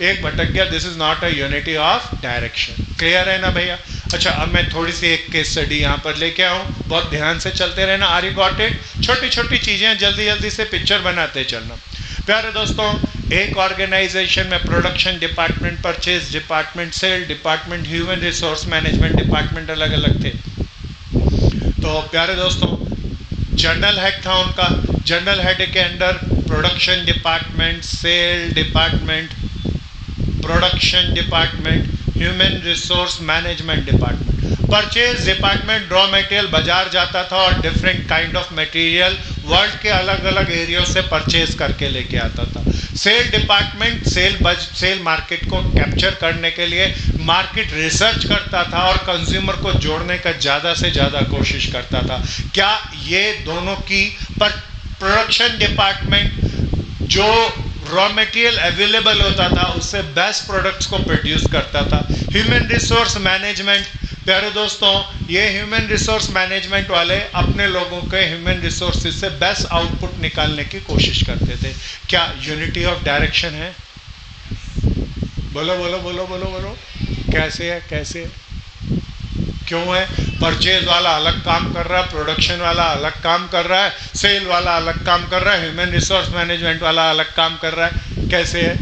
एक भटक गया. This is not a unity of direction. Clear है ना भैया? अच्छा, अब मैं थोड़ी सी एक केस स्टडी यहाँ पर लेके आऊँ, बहुत ध्यान से चलते रहना। Are you got it? छोटी छोटी चीज़ें जल्दी जल्दी से पिक्चर बनाते चलना। प्यारे दोस्तों, एक ऑर्गेनाइजेशन में production department, purchase department, sale department, human resource management department अलग अलग थे। तो प्यारे दोस्तों, जनरल हेड था उनका। जनरल हेड के under production department, sale department, production department, human resource management department. Purchase department raw material बाजार जाता था और different kind of material world के अलग अलग एरिया से परचेज करके लेके आता था। सेल डिपार्टमेंट सेल मार्केट को कैप्चर करने के लिए मार्केट रिसर्च करता था और कंज्यूमर को जोड़ने का ज़्यादा से ज़्यादा कोशिश करता था। क्या ये दोनों की? पर प्रोडक्शन डिपार्टमेंट जो रॉ मटेरियल अवेलेबल होता था उससे बेस्ट प्रोडक्ट्स को प्रोड्यूस करता था। ह्यूमन रिसोर्स मैनेजमेंट, प्यारे दोस्तों, ये ह्यूमन रिसोर्स मैनेजमेंट वाले अपने लोगों के ह्यूमन रिसोर्सेज से बेस्ट आउटपुट निकालने की कोशिश करते थे। क्या यूनिटी ऑफ डायरेक्शन है? बोलो बोलो बोलो बोलो बोलो, कैसे है? कैसे है? क्यों है? परचेज वाला अलग काम कर रहा है, प्रोडक्शन वाला अलग काम कर रहा है, सेल वाला अलग काम कर रहा है, ह्यूमन रिसोर्स मैनेजमेंट वाला अलग काम कर रहा है। कैसे है?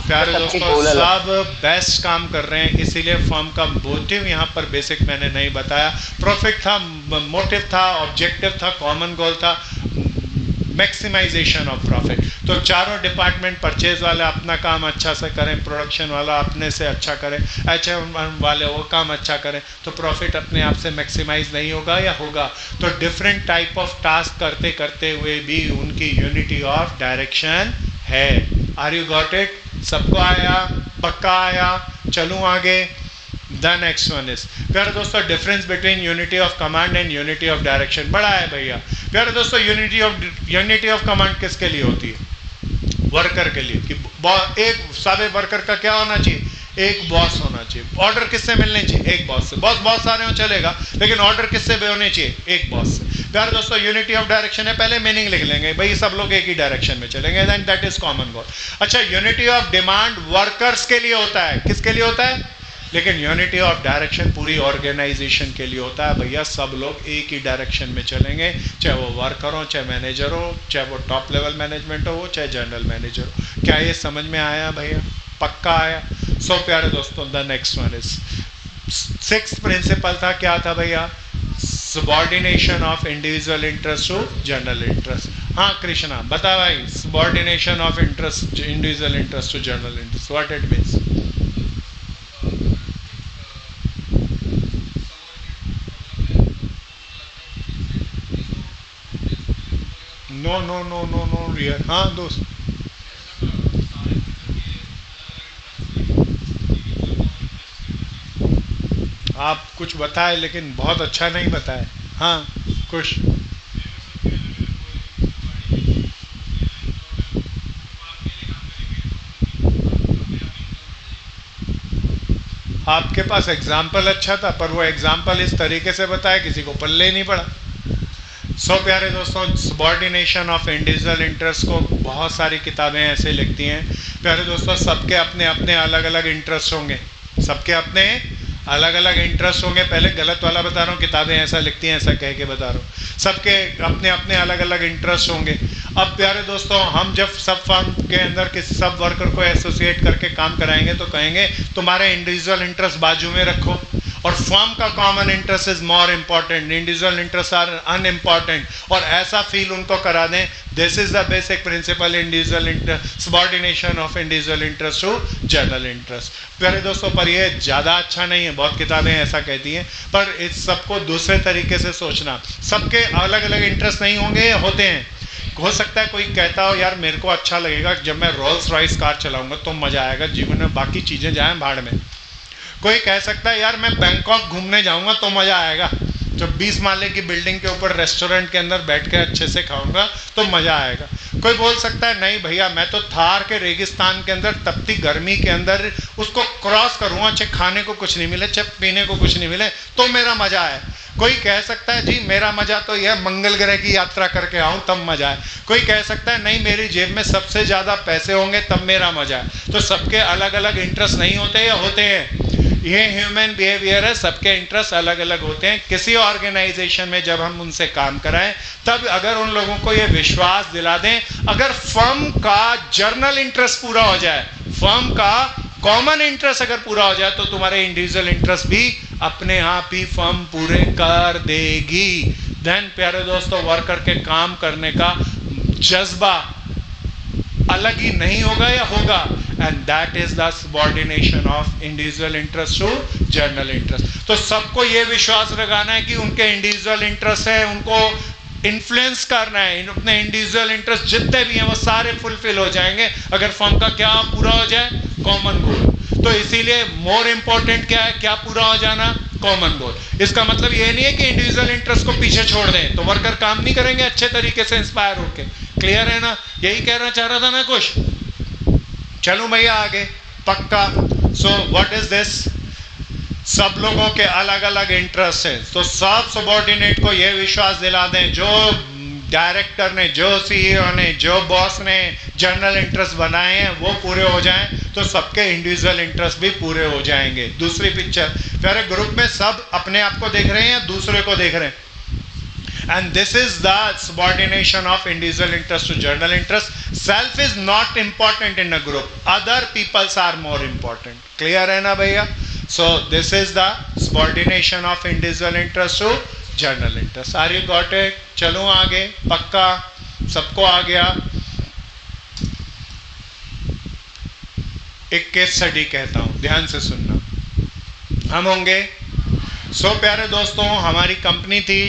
प्यारे दोस्तों, सब बेस्ट काम कर रहे हैं, इसीलिए फर्म का मोटिव यहाँ पर बेसिक मैंने नहीं बताया। प्रॉफिट था, मोटिव था, ऑब्जेक्टिव था, कॉमन गोल था, मैक्सिमाइजेशन ऑफ प्रॉफिट। तो चारों डिपार्टमेंट, परचेज वाले अपना काम अच्छा से करें, प्रोडक्शन वाला अपने से अच्छा करें, HM वाले वो काम अच्छा करें, तो प्रॉफिट अपने आप से मैक्सिमाइज नहीं होगा या होगा? तो डिफरेंट टाइप ऑफ टास्क करते करते हुए भी उनकी यूनिटी ऑफ डायरेक्शन है। Are you got it? सबको आया? पक्का आया? चलूँ आगे। द नेक्स्ट वन इज, प्यारे दोस्तों, difference between unity of command and unity of direction. बड़ा है भैया। प्यारे दोस्तों, यूनिटी ऑफ कमांड किसके लिए होती है? वर्कर के लिए। कि एक सारे वर्कर का क्या होना चाहिए? एक बॉस होना चाहिए। ऑर्डर किससे मिलने चाहिए? एक बॉस से। बॉस बहुत सारे हो चलेगा, लेकिन ऑर्डर किससे होने चाहिए? एक बॉस से। प्यारे दोस्तों, यूनिटी ऑफ डायरेक्शन है, पहले मीनिंग लिख लेंगे भाई, सब लोग एक ही डायरेक्शन में चलेंगे, then that is common goal. अच्छा, यूनिटी ऑफ डिमांड वर्कर्स के लिए होता है। किसके लिए होता है? लेकिन यूनिटी ऑफ डायरेक्शन पूरी ऑर्गेनाइजेशन के लिए होता है भैया। सब लोग एक ही डायरेक्शन में चलेंगे, चाहे वो वर्कर हो, चाहे मैनेजर हो, चाहे वो टॉप लेवल मैनेजमेंट हो, चाहे जनरल मैनेजर हो। क्या ये समझ में आया भैया? पक्का आया? सो प्यारे दोस्तों, the next one is, sixth principle था, क्या था भैया? Subordination of individual interest to general interest. हाँ कृष्णा, बता भाई, subordination of interest, individual interest to general interest, what it means? No no no no no rear. हाँ दोस्त, आप कुछ बताए लेकिन बहुत अच्छा नहीं बताए। हाँ कुछ आपके पास एग्जाम्पल अच्छा था, पर वो एग्जाम्पल इस तरीके से बताया किसी को पल्ले ही नहीं पड़ा। सो प्यारे दोस्तों, सबॉर्डिनेशन ऑफ इंडिविजुअल इंटरेस्ट को बहुत सारी किताबें ऐसे लिखती हैं। प्यारे दोस्तों, सबके अपने अपने अलग अलग इंटरेस्ट होंगे, सबके अपने अलग अलग इंटरेस्ट होंगे। पहले गलत वाला बता रहा हूँ, किताबें ऐसा लिखती हैं, ऐसा कह के बता रहा हूँ। सबके अपने अपने अलग अलग इंटरेस्ट होंगे। अब प्यारे दोस्तों, हम जब सब फर्म के अंदर किसी सब वर्कर को एसोसिएट करके काम कराएंगे तो कहेंगे तुम्हारे इंडिविजुअल इंटरेस्ट बाजू में रखो और फर्म का common interest is more important, individual interest are unimportant, और ऐसा फील उनको करा दें। This is the basic principle, individual interest, subordination of individual interest to general interest. प्यारे दोस्तों, पर ये ज़्यादा अच्छा नहीं है, बहुत किताबें ऐसा कहती हैं, पर इस सबको दूसरे तरीके से सोचना। सबके अलग अलग इंटरेस्ट नहीं होंगे या होते हैं। हो सकता है कोई कहता हो यार मेरे को अच्छा लगेगा जब मैं रोल्स रॉयस कार चलाऊंगा तो मज़ा आएगा जीवन में, बाकी चीज़ें जाएं भाड़ में। कोई कह सकता है यार मैं बैंकॉक घूमने जाऊंगा तो मज़ा आएगा, जब 20 माले की बिल्डिंग के ऊपर रेस्टोरेंट के अंदर बैठ के अच्छे से खाऊंगा तो मज़ा आएगा। कोई बोल सकता है नहीं भैया मैं तो थार के रेगिस्तान के अंदर तपती गर्मी के अंदर उसको क्रॉस करूँगा, चाहे खाने को कुछ नहीं मिले, चाहे पीने को कुछ नहीं मिले, तो मेरा मज़ा है। कोई कह सकता है जी मेरा मज़ा तो यह मंगल ग्रह की यात्रा करके आऊँ तब मज़ा है। कोई कह सकता है नहीं मेरी जेब में सबसे ज़्यादा पैसे होंगे तब मेरा मज़ा है। तो सबके अलग अलग इंटरेस्ट नहीं होते या होते हैं। ये ह्यूमन बिहेवियर है, सबके इंटरेस्ट अलग अलग होते हैं। किसी ऑर्गेनाइजेशन में जब हम उनसे काम कराएं, तब अगर उन लोगों को ये विश्वास दिला दें, अगर फर्म का जर्नल इंटरेस्ट पूरा हो जाए, फर्म का कॉमन इंटरेस्ट अगर पूरा हो जाए, तो तुम्हारे इंडिविजुअल इंटरेस्ट भी अपने आप ही फर्म पूरे कर देगी। देन प्यारे दोस्तों, वर्कर के काम करने का जज्बा अलग ही नहीं होगा या होगा, and that is the subordination of individual interest to general interest. तो सबको ये विश्वास लगाना है कि उनके इंडिविजुअल इंटरेस्ट है, उनको इन्फ्लुएंस करना है, अपने इंडिविजुअल इंटरेस्ट जितने भी हैं वो सारे फुलफिल हो जाएंगे अगर फर्म का क्या पूरा हो जाए, कॉमन गोल। तो इसीलिए मोर इंपॉर्टेंट क्या है, क्या पूरा हो जाना, कॉमन गोल। इसका मतलब ये नहीं है कि इंडिविजुअल इंटरेस्ट को पीछे छोड़ दें तो वर्कर काम नहीं करेंगे अच्छे तरीके से इंस्पायर होके। क्लियर है ना? यही कहना चाह रहा था ना कुछ। चलो भैया आगे, पक्का। So what is this? सब लोगों के अलग अलग इंटरेस्ट है, तो सब सबऑर्डिनेट को यह विश्वास दिला दें, जो डायरेक्टर ने, जो सीईओ ने, जो बॉस ने जर्नल इंटरेस्ट बनाए हैं वो पूरे हो जाएं, तो सबके इंडिविजुअल इंटरेस्ट भी पूरे हो जाएंगे। दूसरी पिक्चर, प्यारे ग्रुप में सब अपने आप को देख रहे हैं या दूसरे को देख रहे हैं? And this is the subordination of individual interest to general interest. Self is not important in a group. Other peoples are more important. Clear है ना भैया? So this is the subordination of individual interest to general interest. Are you got it? चलो आगे, पक्का सबको आ गया। एक case study कहता हूं, ध्यान से सुनना। हम होंगे प्यारे दोस्तों, हमारी कंपनी थी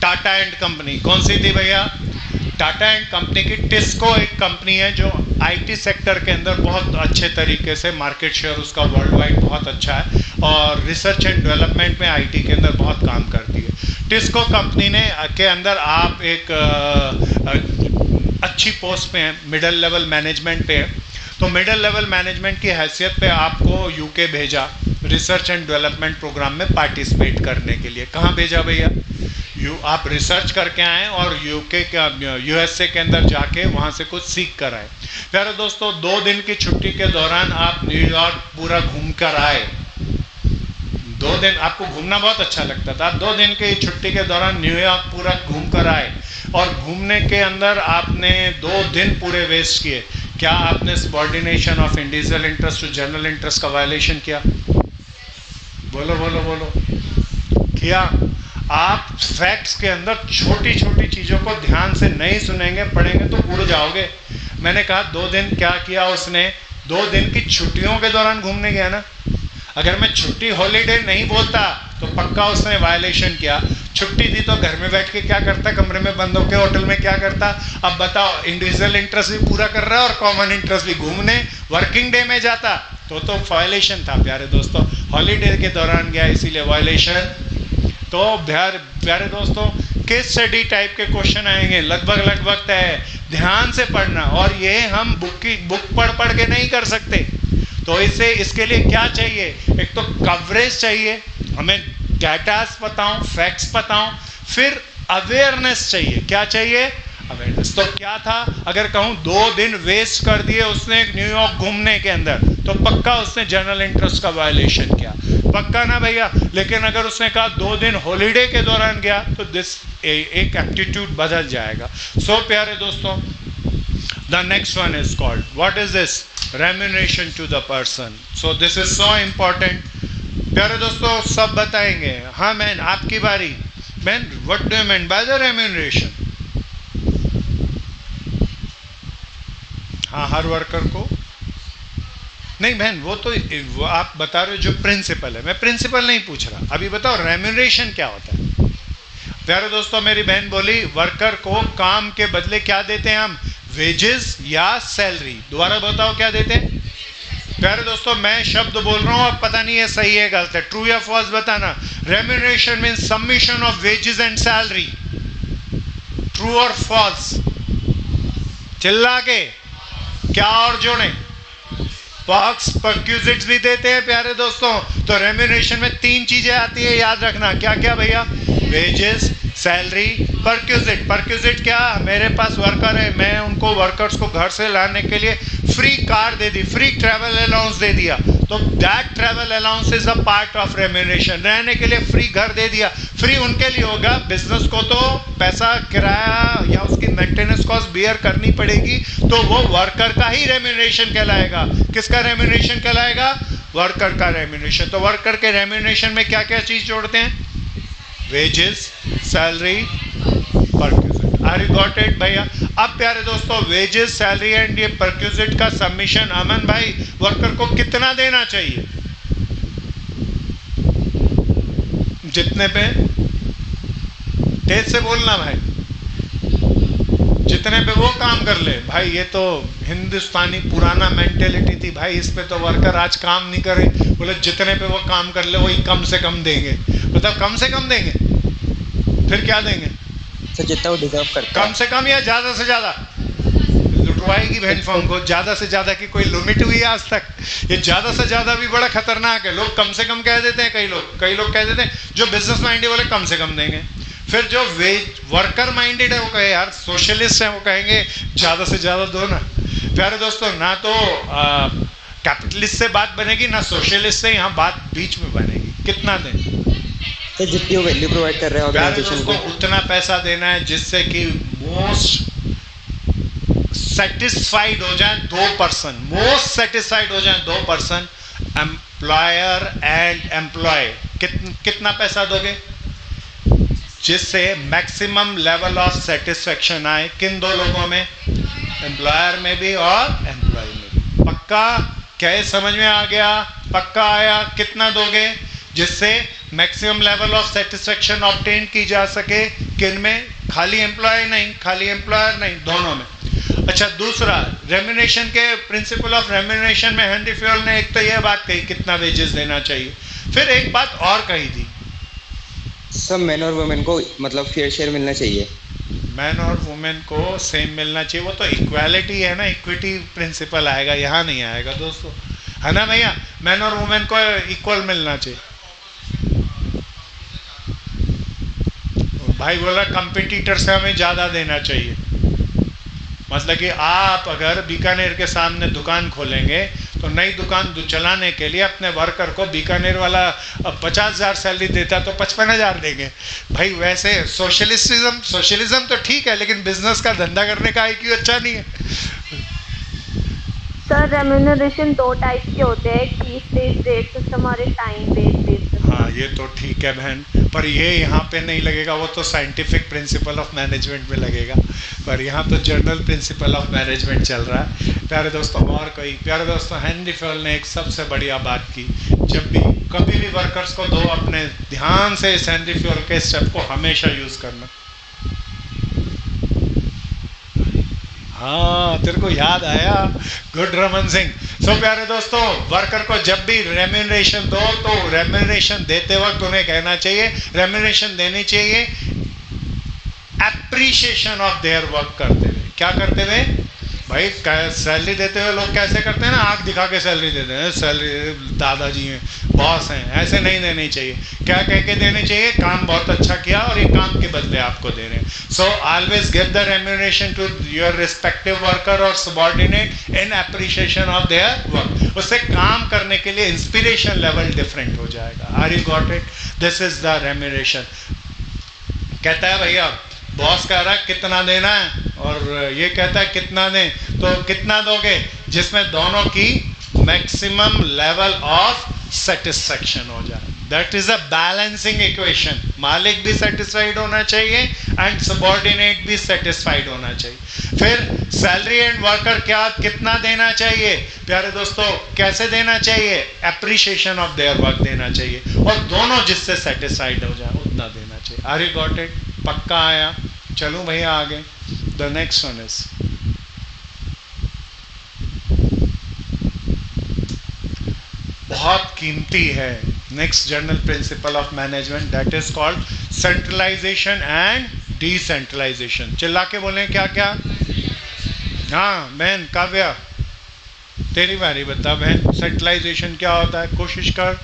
टाटा एंड कंपनी। कौन सी थी भैया? टाटा एंड कंपनी की टिस्को एक कंपनी है जो आईटी सेक्टर के अंदर बहुत अच्छे तरीके से मार्केट शेयर उसका वर्ल्ड वाइड बहुत अच्छा है और रिसर्च एंड डेवलपमेंट में आईटी के अंदर बहुत काम करती है। टिस्को कंपनी ने के अंदर आप एक अच्छी पोस्ट पे हैं, मिडिल लेवल मैनेजमेंट पे है, तो मिडिल लेवल मैनेजमेंट की हैसियत पे आपको यूके भेजा रिसर्च एंड डेवलपमेंट प्रोग्राम में पार्टिसिपेट करने के लिए। कहाँ भेजा भैया? आप रिसर्च करके आए और यूके का यूएसए के अंदर जाके वहाँ से कुछ सीख कर आए। प्यारे दोस्तों, 2 दिन की छुट्टी के दौरान आप न्यूयॉर्क पूरा घूम कर आए। 2 दिन आपको घूमना बहुत अच्छा लगता था, 2 दिन की छुट्टी के दौरान न्यूयॉर्क पूरा घूम कर आए और घूमने के अंदर आपने 2 दिन पूरे वेस्ट किए। क्या आपने subordination of individual interest to general interest का वायलेशन किया? बोलो बोलो बोलो, किया? आप फैक्ट्स के अंदर छोटी छोटी चीज़ों को ध्यान से नहीं सुनेंगे, पढ़ेंगे तो उड़ जाओगे। मैंने कहा 2 दिन क्या किया उसने? 2 दिन की छुट्टियों के दौरान घूमने गया ना। अगर मैं छुट्टी हॉलीडे नहीं बोलता तो पक्का उसने वायलेशन किया। छुट्टी दी तो घर में बैठ के क्या करता, कमरे में बंद होकर होटल में क्या करता? अब बताओ, इंडिविजुअल इंटरेस्ट भी पूरा कर रहा है और कॉमन इंटरेस्ट भी। घूमने वर्किंग डे में जाता तो वायलेशन था प्यारे दोस्तों। हॉलीडे के दौरान गया इसीलिए वायलेशन। तो प्यारे दोस्तों, केस स्टडी टाइप के क्वेश्चन आएंगे, लगभग तय। ध्यान से पढ़ना, और ये हम बुक पढ़ के नहीं कर सकते। तो इसके लिए क्या चाहिए? एक तो कवरेज चाहिए, हमें डाटास बताऊं, फैक्ट्स बताऊं, फिर अवेयरनेस चाहिए। क्या चाहिए? अवेयरनेस। तो क्या था? अगर कहूं 2 दिन वेस्ट कर दिए उसने न्यूयॉर्क घूमने के अंदर, तो पक्का उसने जनरल इंटरेस्ट का वायलेशन किया। पक्का ना भैया? लेकिन अगर उसने कहा 2 दिन हॉलीडे के दौरान गया तो एक एप्टीट्यूड बदल जाएगा। प्यारे दोस्तों, the next one is called, what is this? Remuneration to the person. So this is so important. प्यारे दोस्तों, सब बताएंगे। हाँ मैन, आपकी बारी। Man, what do you mean by the remuneration? हाँ, हर वर्कर को नहीं बहन, वो आप बता रहे हो जो प्रिंसिपल है। मैं प्रिंसिपल नहीं पूछ रहा, अभी बताओ रेम्यूनरेशन क्या होता है। प्यारे दोस्तों, मेरी बहन बोली वर्कर को काम के बदले क्या देते हैं हम? वेजेस या सैलरी। दोबारा बताओ क्या देते हैं? प्यारे दोस्तों, मैं शब्द बोल रहा हूँ, अब पता नहीं है सही है गलत है, ट्रू या फॉल्स बताना। Remuneration means submission of wages and salary. True और फॉल्स? चिल्ला के क्या और जोड़ें? पॉक्स परक्यूजिट्स भी देते हैं प्यारे दोस्तों। तो रेम्यूनरेशन में 3 चीजें आती है, याद रखना। क्या क्या भैया? Wages, salary, perquisite. परक्यूजिट क्या? मेरे पास वर्कर है, मैं उनको वर्कर्स को घर से लाने के लिए फ्री कार दे दी, फ्री ट्रैवल अलाउंस दे दिया, तो that travel allowance is a part of remuneration. रहने के लिए फ्री घर दे दिया, फ्री उनके लिए होगा, बिजनेस को तो पैसा किराया या उसकी मेंटेनेंस कॉस्ट बियर करनी पड़ेगी, तो वो वर्कर का ही रेम्यूनरेशन कहलाएगा। किसका रेम्यूनरेशन कहलाएगा? वर्कर का रेम्यूनरेशन। तो वर्कर के रेम्यूनरेशन में क्या क्या चीज जोड़ते हैं? Wages, salary, perquisite. Are you got it भैया? अब प्यारे दोस्तों, वेजेस, सैलरी एंड ये परक्यूजिट का सबमिशन अमन भाई वर्कर को कितना देना चाहिए? जितने पे, तेज से बोलना भाई, जितने पे वो काम कर ले भाई। ये तो हिंदुस्तानी पुराना मेंटेलिटी थी भाई, इस पे तो वर्कर आज काम नहीं करे, बोले जितने पे वो काम कर ले वही कम से कम देंगे। मतलब कम से कम देंगे, फिर क्या देंगे? सर जितना वो डिजर्व करता है। कम से कम या ज्यादा से ज्यादा? लुटवाएगी बहन फॉर्म को। ज्यादा से ज्यादा की कोई लिमिट हुई है आज तक? ये ज्यादा से ज्यादा भी बड़ा खतरनाक है। लोग कम से कम कह देते हैं, कई लोग कह देते हैं, जो बिजनेस माइंडेड बोले कम से कम देंगे। फिर जो वर्कर माइंडेड है वो कहे यार सोशलिस्ट है, वो कहेंगे ज्यादा से ज्यादा दो ना। प्यारे दोस्तों, ना तो कैपिटलिस्ट से बात बनेगी ना सोशलिस्ट से, यहाँ बात बीच में बनेगी। कितना दें? तो जितनी वो वैल्यू प्रोवाइड कर रहे हैं ऑर्गेनाइजेशन को, उतना पैसा देना है जिससे कि मोस्ट सेटिस्फाइड हो जाए 2%, मोस्ट सेटिस्फाइड हो जाए 2%, एम्प्लॉयर एंड एम्प्लॉय। कितना पैसा दोगे जिससे मैक्सिमम लेवल ऑफ सेटिस्फेक्शन आए? किन दो लोगों में? एम्प्लॉयर में भी और एम्प्लॉय में भी। पक्का? क्या ये समझ में आ गया? पक्का आया? कितना दोगे जिससे maximum level of satisfaction obtain की जा सके? किन में? खाली एम्प्लॉय नहीं, खाली एम्प्लॉयर नहीं, दोनों में। अच्छा, दूसरा रेम्यूनरेशन के प्रिंसिपल ऑफ रेम्यूनरेशन में हेनरी फ्योल ने एक तो यह बात कही कितना वेजेस देना चाहिए, फिर एक बात और कही थी, सब मैन और वुमेन को मतलब फेयर शेयर मिलना चाहिए। मैन और वुमेन को सेम मिलना चाहिए। वो तो इक्वालिटी है ना, इक्विटी प्रिंसिपल आएगा, यहाँ नहीं आएगा दोस्तों, है ना भैया? मैन और वुमेन को इक्वल मिलना चाहिए। भाई बोला कंपिटिटर से हमें ज़्यादा देना चाहिए। मतलब कि आप अगर बीकानेर के सामने दुकान खोलेंगे तो नई दुकान चलाने के लिए अपने वर्कर को बीकानेर वाला 50,000 सैलरी देता तो 55,000 देंगे। भाई वैसे सोशलिज्म तो ठीक है, लेकिन बिजनेस का धंधा करने का IQ अच्छा नहीं है। सर रेम्यूनरेशन 2 टाइप के होते हैं, एक फीस बेस्ड रेट सिस्टम और एक टाइम बेस्ड रेट सिस्टम। हाँ, ये तो ठीक है बहन, पर ये यहाँ पे नहीं लगेगा, वो तो साइंटिफिक प्रिंसिपल ऑफ मैनेजमेंट में लगेगा, पर यहाँ तो जर्नल प्रिंसिपल ऑफ मैनेजमेंट चल रहा है। प्यारे दोस्तों, और कोई? प्यारे दोस्तों, हेनरी फ्योल ने एक सबसे बढ़िया बात की, जब भी कभी भी वर्कर्स को दो, अपने ध्यान से इस हेनरी फ्योल के स्टेप को हमेशा यूज करना। हाँ, तेरे को याद आया, गुड रमन सिंह। सो प्यारे दोस्तों, वर्कर को जब भी रेम्यूनरेशन दो तो रेम्यूनरेशन देते वक्त उन्हें कहना चाहिए, रेम्यूनरेशन देनी चाहिए एप्रिशिएशन ऑफ देयर वर्क करते हुए। क्या करते हुए भाई? सैलरी देते हुए लोग कैसे करते हैं ना, आंख दिखा के सैलरी देते हैं, सैलरी दादाजी हैं, बॉस हैं, ऐसे नहीं देनी चाहिए। क्या कह के देनी चाहिए? काम बहुत अच्छा किया और ये काम के बदले आपको दे रहे हैं। So always give the remuneration to your respective worker और subordinate in appreciation of their work. उससे काम करने के लिए इंस्पिरेशन लेवल डिफरेंट हो जाएगा। Are you got it? This is the remuneration. कहता है भैया, बॉस कह रहा है कितना देना है और ये कहता है कितना दें, तो कितना दोगे जिसमें दोनों की मैक्सिमम लेवल ऑफ सेटिस्फेक्शन हो जाए। That is a balancing equation. मालिक भी सेटिस्फाइड होना चाहिए एंड सबऑर्डिनेट भी सेटिस्फाइड होना चाहिए। फिर सैलरी एंड वर्कर कितना देना चाहिए? प्यारे दोस्तों, कैसे देना चाहिए? एप्रिशिएशन ऑफ देयर वर्क देना चाहिए और दोनों जिससे सेटिस्फाइड हो जाए उतना देना चाहिए। Are you got it? पक्का आया? चलो भैया आगे। द नेक्स्ट वन इज बहुत कीमती है, next general principle of management, that is called centralisation and decentralisation. चिल्ला के बोलें क्या क्या? हाँ बहन काव्या, तेरी बारी बता बहन, सेंट्रलाइजेशन क्या होता है? कोशिश कर।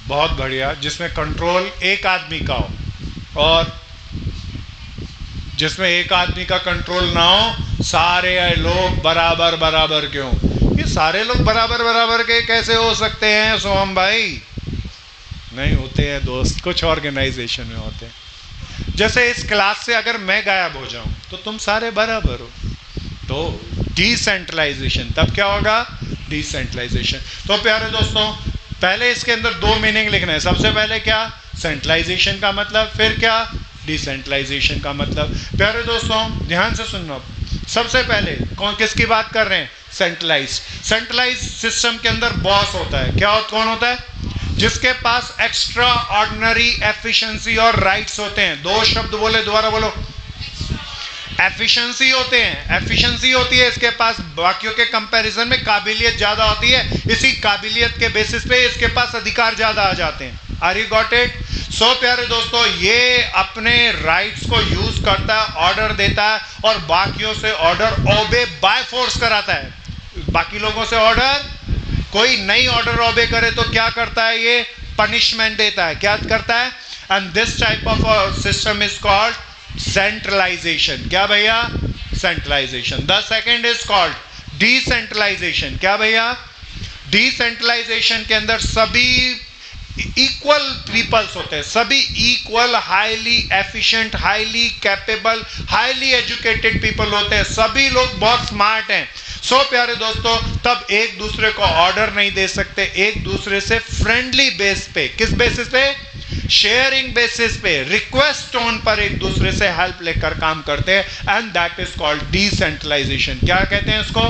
बहुत बढ़िया, जिसमें कंट्रोल एक आदमी का हो और जिसमें एक आदमी का कंट्रोल ना हो, सारे लोग बराबर बराबर क्यों? ये सारे लोग बराबर बराबर के कैसे हो सकते हैं सोहम भाई? नहीं होते हैं दोस्त, कुछ ऑर्गेनाइजेशन में होते हैं। जैसे इस क्लास से अगर मैं गायब हो जाऊं तो तुम सारे बराबर हो, तो डिसेंट्रलाइजेशन, तब क्या होगा? डिसेंट्रलाइजेशन। तो प्यारे दोस्तों, पहले इसके अंदर दो मीनिंग लिखना है। सबसे पहले क्या? सेंट्रलाइजेशन का मतलब, फिर क्या? डिसेंट्रलाइजेशन का मतलब। प्यारे दोस्तों ध्यान से सुनना, सबसे पहले कौन किसकी बात कर रहे हैं? सेंट्रलाइज। सेंट्रलाइज सिस्टम के अंदर बॉस होता है। क्या कौन होता है? जिसके पास एक्स्ट्रा ऑर्डिनरी एफिशिएंसी और राइट्स होते हैं। दो शब्द बोले, दोबारा बोलो। एफिशिएंसी होते हैं, एफिशिएंसी होती है इसके पास, बाकियों के कंपैरिजन में काबिलियत ज्यादा होती है। इसी काबिलियत के बेसिस पे इसके पास अधिकार ज्यादा आ जाते हैं। Are you got it? So प्यारे दोस्तों, ये अपने राइट्स को यूज करता है, ऑर्डर देता है और बाकियों से ऑर्डर ओबे बाय फोर्स कराता है। बाकी लोगों से ऑर्डर, कोई नई ऑर्डर ओबे करे तो क्या करता है? ये पनिशमेंट देता है। क्या करता है? And this type of system is called centralisation. क्या भैया? Centralisation. The second is called decentralisation. क्या भैया? डिसेंट्रलाइजेशन के अंदर सभी इक्वल पीपल्स होते हैं, सभी equal, highly efficient, highly capable, highly educated people होते हैं, सभी लोग बहुत स्मार्ट हैं। सो प्यारे दोस्तों, तब एक दूसरे को ऑर्डर नहीं दे सकते, एक दूसरे से फ्रेंडली बेस पे, किस बेसिस पे? शेयरिंग बेसिस पे, रिक्वेस्ट टोन पर एक दूसरे से हेल्प लेकर काम करते हैं, and that is called decentralisation. क्या कहते हैं इसको?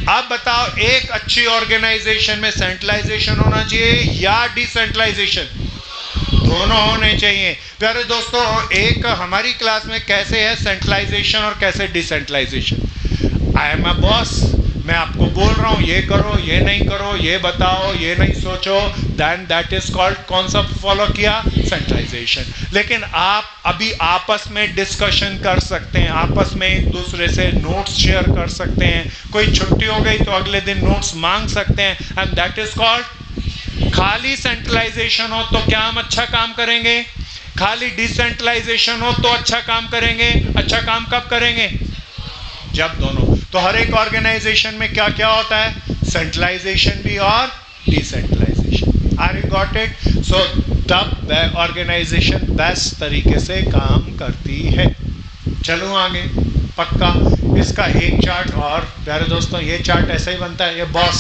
अब बताओ, एक अच्छी ऑर्गेनाइजेशन में सेंट्रलाइजेशन होना चाहिए या डिसेंट्रलाइजेशन? दोनों होने चाहिए। प्यारे दोस्तों, एक हमारी क्लास में कैसे है सेंट्रलाइजेशन और कैसे decentralisation. I am a boss, मैं आपको बोल रहा हूं ये करो, ये नहीं करो, ये बताओ, ये नहीं सोचो, देन दैट इज कॉल्ड, कौन सा फॉलो किया? सेंट्रलाइजेशन। लेकिन आप अभी आपस में डिस्कशन कर सकते हैं, आपस में एक दूसरे से नोट्स शेयर कर सकते हैं, कोई छुट्टी हो गई तो अगले दिन नोट्स मांग सकते हैं, एंड दैट इज कॉल्ड। खाली सेंट्रलाइजेशन हो तो क्या हम अच्छा काम करेंगे? खाली डिसेंट्रलाइजेशन हो तो अच्छा काम करेंगे। अच्छा काम कब करेंगे? जब दोनों। तो हर एक ऑर्गेनाइजेशन में क्या क्या होता है? सेंट्रलाइजेशन भी और decentralisation. Are you got it? So तब ऑर्गेनाइजेशन बेस्ट तरीके से काम करती है। चलो आगे, पक्का इसका एक चार्ट और। प्यारे दोस्तों, ये चार्ट ऐसा ही बनता है। ये बॉस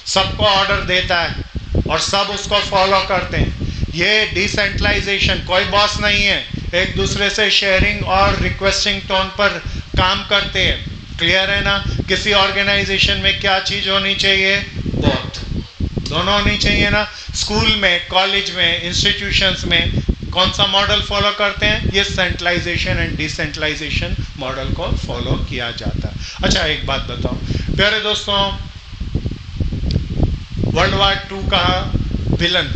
सबको ऑर्डर देता है और सब उसको फॉलो करते हैं। ये डिसेंट्रलाइजेशन, कोई बॉस नहीं है, एक दूसरे से शेयरिंग और रिक्वेस्टिंग टोन पर काम करते हैं। क्लियर है ना? किसी ऑर्गेनाइजेशन में क्या चीज होनी चाहिए? बोथ, दोनों होनी चाहिए ना। स्कूल में, कॉलेज में, इंस्टीट्यूशंस में कौन सा मॉडल फॉलो करते हैं? ये सेंट्रलाइजेशन एंड डिसेंट्रलाइजेशन मॉडल को फॉलो किया जाता है। अच्छा, एक बात बताओ प्यारे दोस्तों, वर्ल्ड वॉर 2 का विलन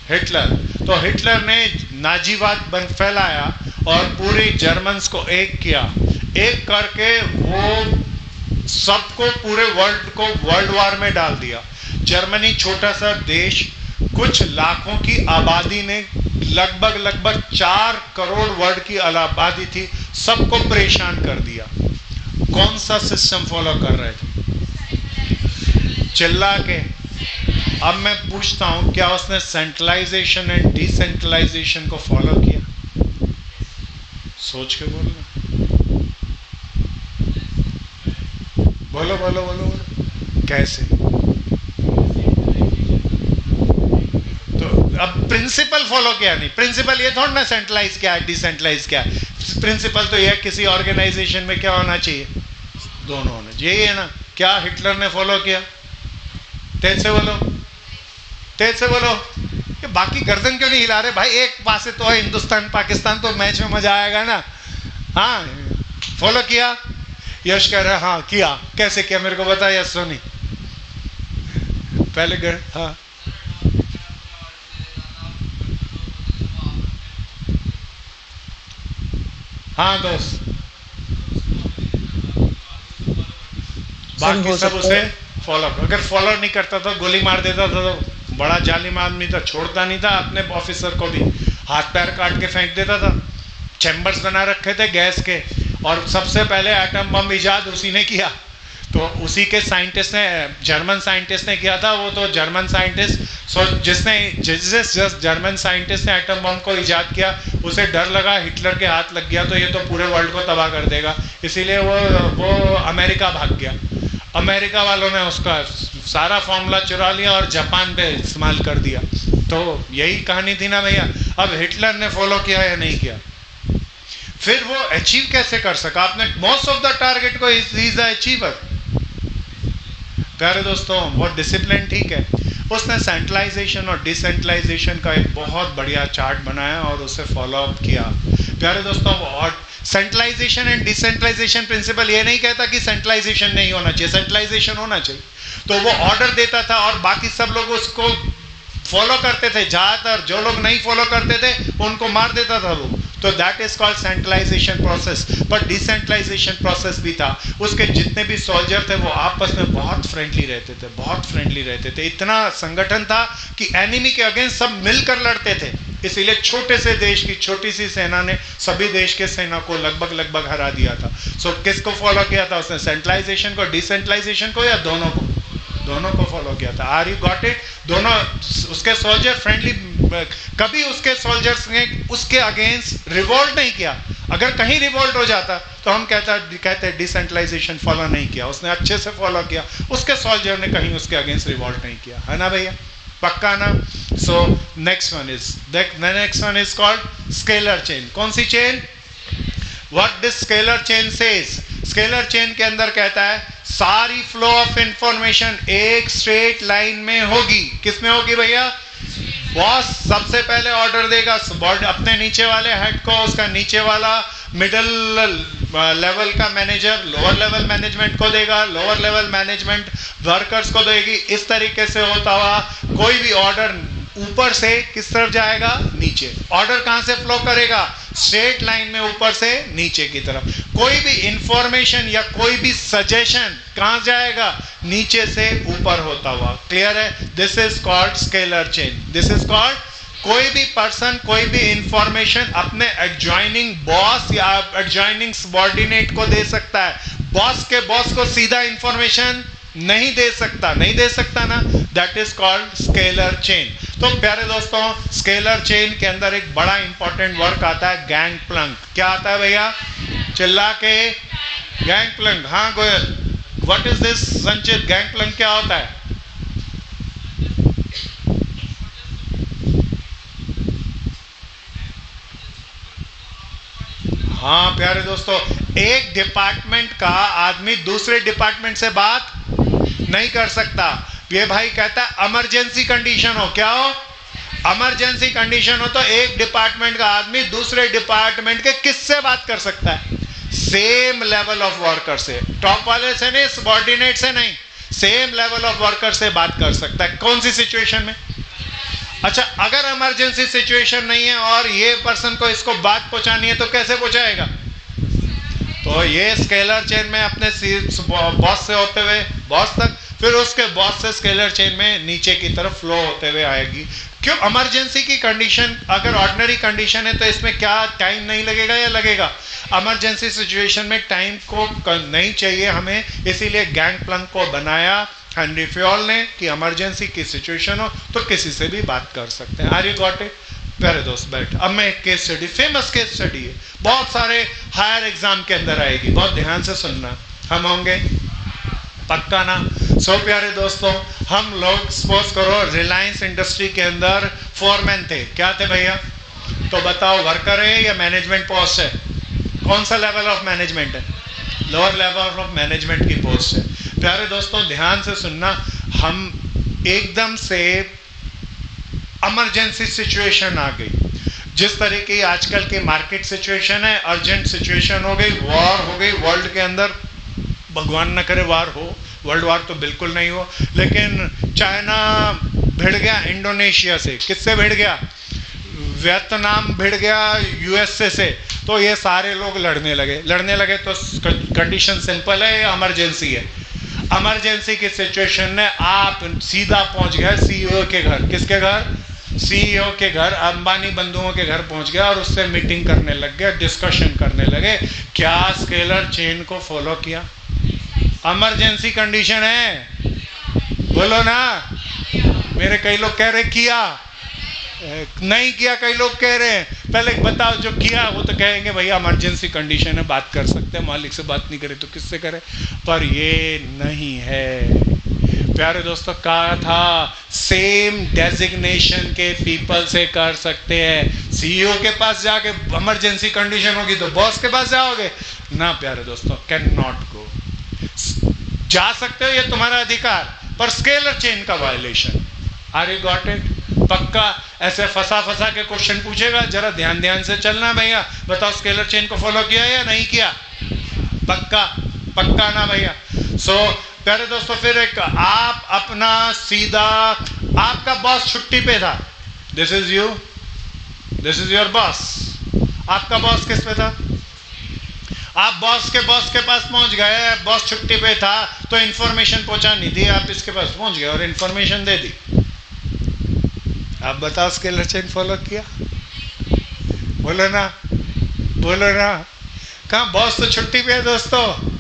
हिटलर, तो हिटलर ने नाजीवाद फैलाया और पूरी जर्मन्स को एक किया। एक करके वो सबको, पूरे वर्ल्ड को वर्ल्ड वॉर में डाल दिया। जर्मनी छोटा सा देश, कुछ लाखों की आबादी ने, लगभग 4 करोड़ वर्ल्ड की आबादी थी, सबको परेशान कर दिया। कौन सा सिस्टम फॉलो कर रहे थे? चिल्ला के। अब मैं पूछता हूं, क्या उसने सेंट्रलाइजेशन एंड डिसेंट्रलाइजेशन को फॉलो किया? सोच के बोलना, बोलो बोलो बोलो बोलो, कैसे? तो अब प्रिंसिपल फॉलो किया नहीं। प्रिंसिपल ये थोड़ा ना सेंट्रलाइज क्या है, डिसेंट्रलाइज क्या है। प्रिंसिपल तो ये, किसी ऑर्गेनाइजेशन में क्या होना चाहिए? दोनों होना चाहिए। यही है ना? क्या हिटलर ने फॉलो किया? तेज से बोलो, तेज से बोलो। ये बाकी गर्दन क्यों नहीं हिला रहे भाई? एक पासे तो है हिंदुस्तान पाकिस्तान, तो मैच में मजा आएगा ना। हाँ, फॉलो किया? यश कह रहा हाँ किया। कैसे किया मेरे को बता यश सोनी। पहले हाँ, हाँ दोस्त, बाकी सब उसे फॉलो। अगर फॉलो नहीं करता तो गोली मार देता था, तो बड़ा जालिम आदमी था, छोड़ता नहीं था अपने ऑफिसर को भी, हाथ पैर काट के फेंक देता था। चैम्बर्स बना रखे थे गैस के, और सबसे पहले एटम बम इजाद उसी ने किया। तो उसी के साइंटिस्ट ने, जर्मन साइंटिस्ट ने किया था। वो तो जर्मन साइंटिस्ट, जिस जर्मन साइंटिस्ट ने एटम बम को इजाद किया, उसे डर लगा हिटलर के हाथ लग गया तो ये तो पूरे वर्ल्ड को तबाह कर देगा, इसीलिए वो अमेरिका भाग गया। अमेरिका वालों ने उसका सारा फॉर्मूला चुरा लिया और जापान पे इस्तेमाल कर दिया। तो यही कहानी थी ना भैया। अब हिटलर ने फॉलो किया या नहीं किया, फिर वो अचीव कैसे कर सका? आपने मोस्ट ऑफ द टारगेट को इज द अचीवर। प्यारे दोस्तों, वो डिसिप्लिन ठीक है, उसने सेंट्रलाइजेशन और डिसेंट्रलाइजेशन का एक बहुत बढ़िया चार्ट बनाया और उसे फॉलो अप किया। प्यारे दोस्तों, और सेंट्रलाइजेशन एंड डिसेंट्रलाइजेशन प्रिंसिपल ये नहीं कहता कि सेंट्रलाइजेशन नहीं होना चाहिए, सेंट्रलाइजेशन होना चाहिए। तो वो ऑर्डर देता था और बाकी सब लोग उसको फॉलो करते थे। ज़्यादातर जो लोग नहीं फॉलो करते थे उनको मार देता था वो। तो that is called centralisation process. पर डिसेंट्रलाइजेशन प्रोसेस भी था। उसके जितने भी सोल्जर थे वो आपस में बहुत फ्रेंडली रहते थे, बहुत फ्रेंडली रहते थे। इतना संगठन था कि एनिमी के अगेंस्ट सब मिलकर लड़ते थे। इसीलिए छोटे से देश की छोटी सी सेना ने सभी देश के सेना को लगभग हरा दिया था। सो किसको फॉलो किया था उसने? सेंट्रलाइजेशन को, डिसेंट्रलाइजेशन को, या दोनों को? दोनों को फॉलो किया था। Are you got it? दोनों। उसके सोल्जर फ्रेंडली, कभी उसके सोल्जर्स ने उसके अगेंस्ट रिवोल्ट नहीं किया। अगर कहीं रिवोल्ट हो जाता तो हम कहते डिसेंट्रलाइजेशन फॉलो नहीं किया, उसने अच्छे से फॉलो किया। उसके सोल्जर ने कहीं उसके अगेंस्ट रिवोल्ट नहीं किया, है ना भैया? पक्का ना? So next one is called scalar chain. कौन सी chain? What this scalar chain says? Scalar chain के अंदर कहता है सारी फ्लो ऑफ इंफॉर्मेशन एक स्ट्रेट लाइन में होगी। किस में होगी भैया? बॉस सबसे पहले ऑर्डर देगा अपने नीचे वाले हेड को, उसका नीचे वाला मिडिल लेवल का मैनेजर लोअर लेवल मैनेजमेंट को देगा, लोअर लेवल मैनेजमेंट वर्कर्स को देगी। इस तरीके से होता हुआ कोई भी ऑर्डर ऊपर से किस तरफ जाएगा? नीचे। ऑर्डर कहां से फ्लो करेगा? स्ट्रेट लाइन में ऊपर से नीचे की तरफ। कोई भी इंफॉर्मेशन या कोई भी सजेशन कहां जाएगा? नीचे से ऊपर होता हुआ। क्लियर है? This is called scalar chain. This is called, कोई भी पर्सन कोई भी इंफॉर्मेशन अपने एडजॉइनिंग बॉस या एडजॉइनिंग सबऑर्डिनेट को दे सकता है। बॉस के बॉस को सीधा इंफॉर्मेशन नहीं दे सकता ना। That is called scalar chain. तो प्यारे दोस्तों, स्केलर चेन के अंदर एक बड़ा इंपॉर्टेंट वर्क आता है गैंग प्लंक। क्या आता है भैया? चिल्ला के। Gang Planck. हाँ गोयल, व्हाट इज दिस? संचित, गैंग प्लंक क्या होता है? हाँ प्यारे दोस्तों, एक डिपार्टमेंट का आदमी दूसरे डिपार्टमेंट से बात नहीं कर सकता। ये भाई कहता है इमरजेंसी कंडीशन हो। क्या हो? इमरजेंसी कंडीशन हो तो एक डिपार्टमेंट का आदमी दूसरे डिपार्टमेंट के किससे बात कर सकता है? सेम लेवल ऑफ वर्कर से, टॉप वाले से नहीं, सबऑर्डिनेट से नहीं, सेम लेवल ऑफ वर्कर से बात कर सकता है। कौन सी सिचुएशन में? अच्छा, अगर इमरजेंसी सिचुएशन नहीं है और ये पर्सन को इसको बात पहुंचानी है तो कैसे पहुंचाएगा? तो ये स्केलर चेन में अपने बॉस से होते हुए बॉस तक, फिर उसके बॉस से स्केलर चेन में नीचे की तरफ फ्लो होते हुए आएगी। क्यों? इमरजेंसी की कंडीशन, अगर ऑर्डिनरी कंडीशन है तो इसमें क्या टाइम नहीं लगेगा या लगेगा? इमरजेंसी सिचुएशन में टाइम को नहीं चाहिए हमें, इसीलिए गैंग प्लंक को बनाया हेनरी फ्योल ने कि इमरजेंसी की सिचुएशन हो तो किसी से भी बात कर सकते हैं। Are you got it? प्यारे दोस्त बैठ। अब मैं एक case study, famous case study है, बहुत सारे हायर एग्जाम के अंदर आएगी, बहुत ध्यान से सुनना। हम होंगे पक्का ना? सो प्यारे दोस्तों, हम लोग सपोज करो रिलायंस इंडस्ट्री के अंदर फोरमैन थे। क्या थे भैया? तो बताओ, वर्कर है या मैनेजमेंट पोस्ट है? कौन सा लेवल ऑफ मैनेजमेंट है? लोअर लेवल ऑफ मैनेजमेंट की पोस्ट है। प्यारे दोस्तों ध्यान से सुनना, हम एकदम से इमरजेंसी सिचुएशन आ गई, जिस तरीके आजकल की मार्केट सिचुएशन है, अर्जेंट सिचुएशन हो गई, वॉर हो गई वर्ल्ड के अंदर। भगवान न करे वार हो, वर्ल्ड वार तो बिल्कुल नहीं हो, लेकिन चाइना भिड़ गया इंडोनेशिया से। किससे भिड़ गया? वियतनाम भिड़ गया यूएसए से। तो ये सारे लोग लड़ने लगे तो कंडीशन सिंपल है या इमरजेंसी है? इमरजेंसी की सिचुएशन में आप सीधा पहुंच गए सीईओ के घर। किसके घर? सीईओ के घर, अंबानी बंधुओं के घर पहुंच गया और उससे मीटिंग करने लग गए, डिस्कशन करने लगे। क्या स्केलर चेन को फॉलो किया? इमरजेंसी कंडीशन है, बोलो ना। मेरे कई लोग कह रहे किया, नहीं किया, कई लोग कह रहे हैं। पहले बताओ जो किया, वो तो कहेंगे भैया इमरजेंसी कंडीशन है, बात कर सकते हैं, मालिक से बात नहीं करे तो किससे करे। पर ये नहीं है प्यारे दोस्तों। कहा था सेम डेजिग्नेशन के पीपल से कर सकते हैं। सीईओ के पास जाके इमरजेंसी कंडीशन होगी तो बॉस के पास जाओगे ना प्यारे दोस्तों, कैन नॉट गो। जा सकते हो, ये तुम्हारा अधिकार, पर स्केलर चेन का violation. Are you got it? पक्का ऐसे फंसा फंसा के क्वेश्चन पूछेगा, जरा ध्यान ध्यान से चलना भैया। बताओ स्केलर चेन को फॉलो किया या नहीं किया? पक्का पक्का ना भैया। सो प्यारे दोस्तों, फिर एक आप अपना सीधा, आपका बॉस छुट्टी पे था, this is you, this is your boss. आपका बॉस किस पे था? आप बॉस के पास पहुंच गए, बॉस छुट्टी पे था तो इंफॉर्मेशन पहुंचानी थी, आप इसके पास पहुंच गए और इंफॉर्मेशन दे दी। आप बताओ स्केलर चेन फॉलो किया? बोलो ना, बोलो ना। कहाँ, बॉस तो छुट्टी पे है दोस्तों।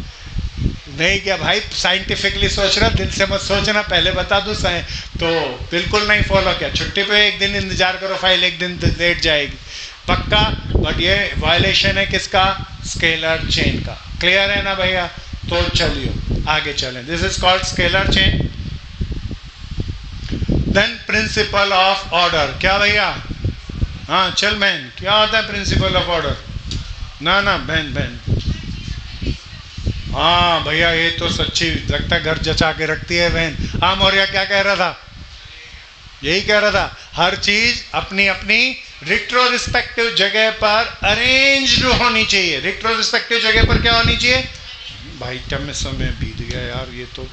नहीं क्या भाई, साइंटिफिकली सोच रहा, दिल से मत सोचना, पहले बता दूं तो बिल्कुल नहीं फॉलो किया। छुट्टी पे एक दिन इंतजार करो, फाइल एक दिन लेट जाएगी पक्का। बट ये वायलेशन है किसका? स्केलर चेन का। क्लियर है ना भैया? तो चलिए आगे चलें। This is called scalar chain. Then principle of order. क्या भैया? हाँ चल बहन, क्या होता है प्रिंसिपल ऑफ ऑर्डर? ना ना बहन बहन, हाँ भैया ये तो सच्ची लगता है घर जचा के रखती है बहन। हाँ मौर्या क्या कह रहा था? यही कह रहा था, हर चीज अपनी अपनी रिट्रोस्पेक्टिव जगह पर अरेंज्ड होनी चाहिए। रिट्रोस्पेक्टिव जगह पर क्या होनी चाहिए? भाई टाइम में समय बीत गया यार, ये तो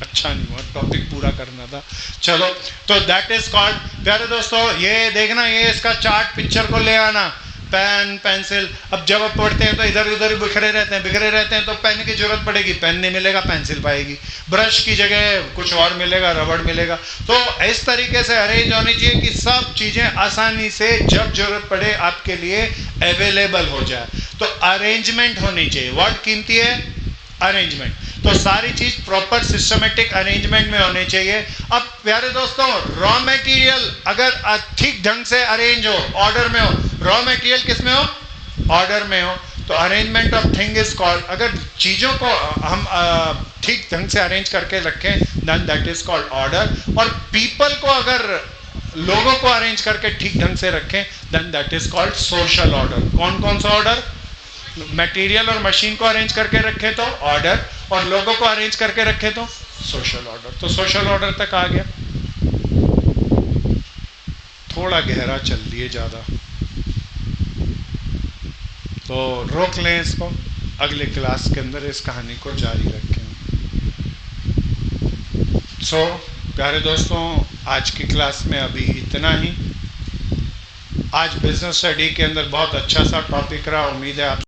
अच्छा नहीं हुआ, टॉपिक पूरा करना था। चलो, तो दैट इज कॉल्ड। प्यारे दोस्तों ये देखना, ये इसका चार्ट पिक्चर को ले आना, पेन पेंसिल। अब जब आप पढ़ते हैं तो इधर उधर बिखरे रहते हैं, तो पेन की जरूरत पड़ेगी, पेन नहीं मिलेगा पेंसिल पाएगी, ब्रश की जगह कुछ और मिलेगा, रबड़ मिलेगा। तो इस तरीके से अरेंज होनी चाहिए कि सब चीजें आसानी से जब जरूरत पड़े आपके लिए अवेलेबल हो जाए। तो अरेंजमेंट होनी चाहिए, वर्ड कीमती है अरेंजमेंट। तो सारी चीज प्रॉपर सिस्टमेटिक अरेंजमेंट में होनी चाहिए। अब प्यारे दोस्तों, रॉ मटेरियल अगर ठीक ढंग से अरेंज हो, ऑर्डर में हो, रॉ मटेरियल किस में हो? ऑर्डर में हो, तो arrangement of thing is called. अगर चीजों को हम ठीक ढंग से अरेंज करके रखें, then that is called order. और पीपल को, अगर लोगों को अरेंज करके ठीक ढंग से रखें, then that is called social order. कौन कौन सा ऑर्डर? मटेरियल और मशीन को अरेंज करके रखे तो ऑर्डर, और लोगों को अरेंज करके रखे तो सोशल ऑर्डर। तो सोशल ऑर्डर तक आ गया। थोड़ा गहरा चल लिए ज्यादा, तो रोक लें इसको, अगले क्लास के अंदर इस कहानी को जारी रखें। सो प्यारे दोस्तों, आज की क्लास में अभी इतना ही। आज बिजनेस स्टडी के अंदर बहुत अच्छा सा टॉपिक रहा, उम्मीद है आप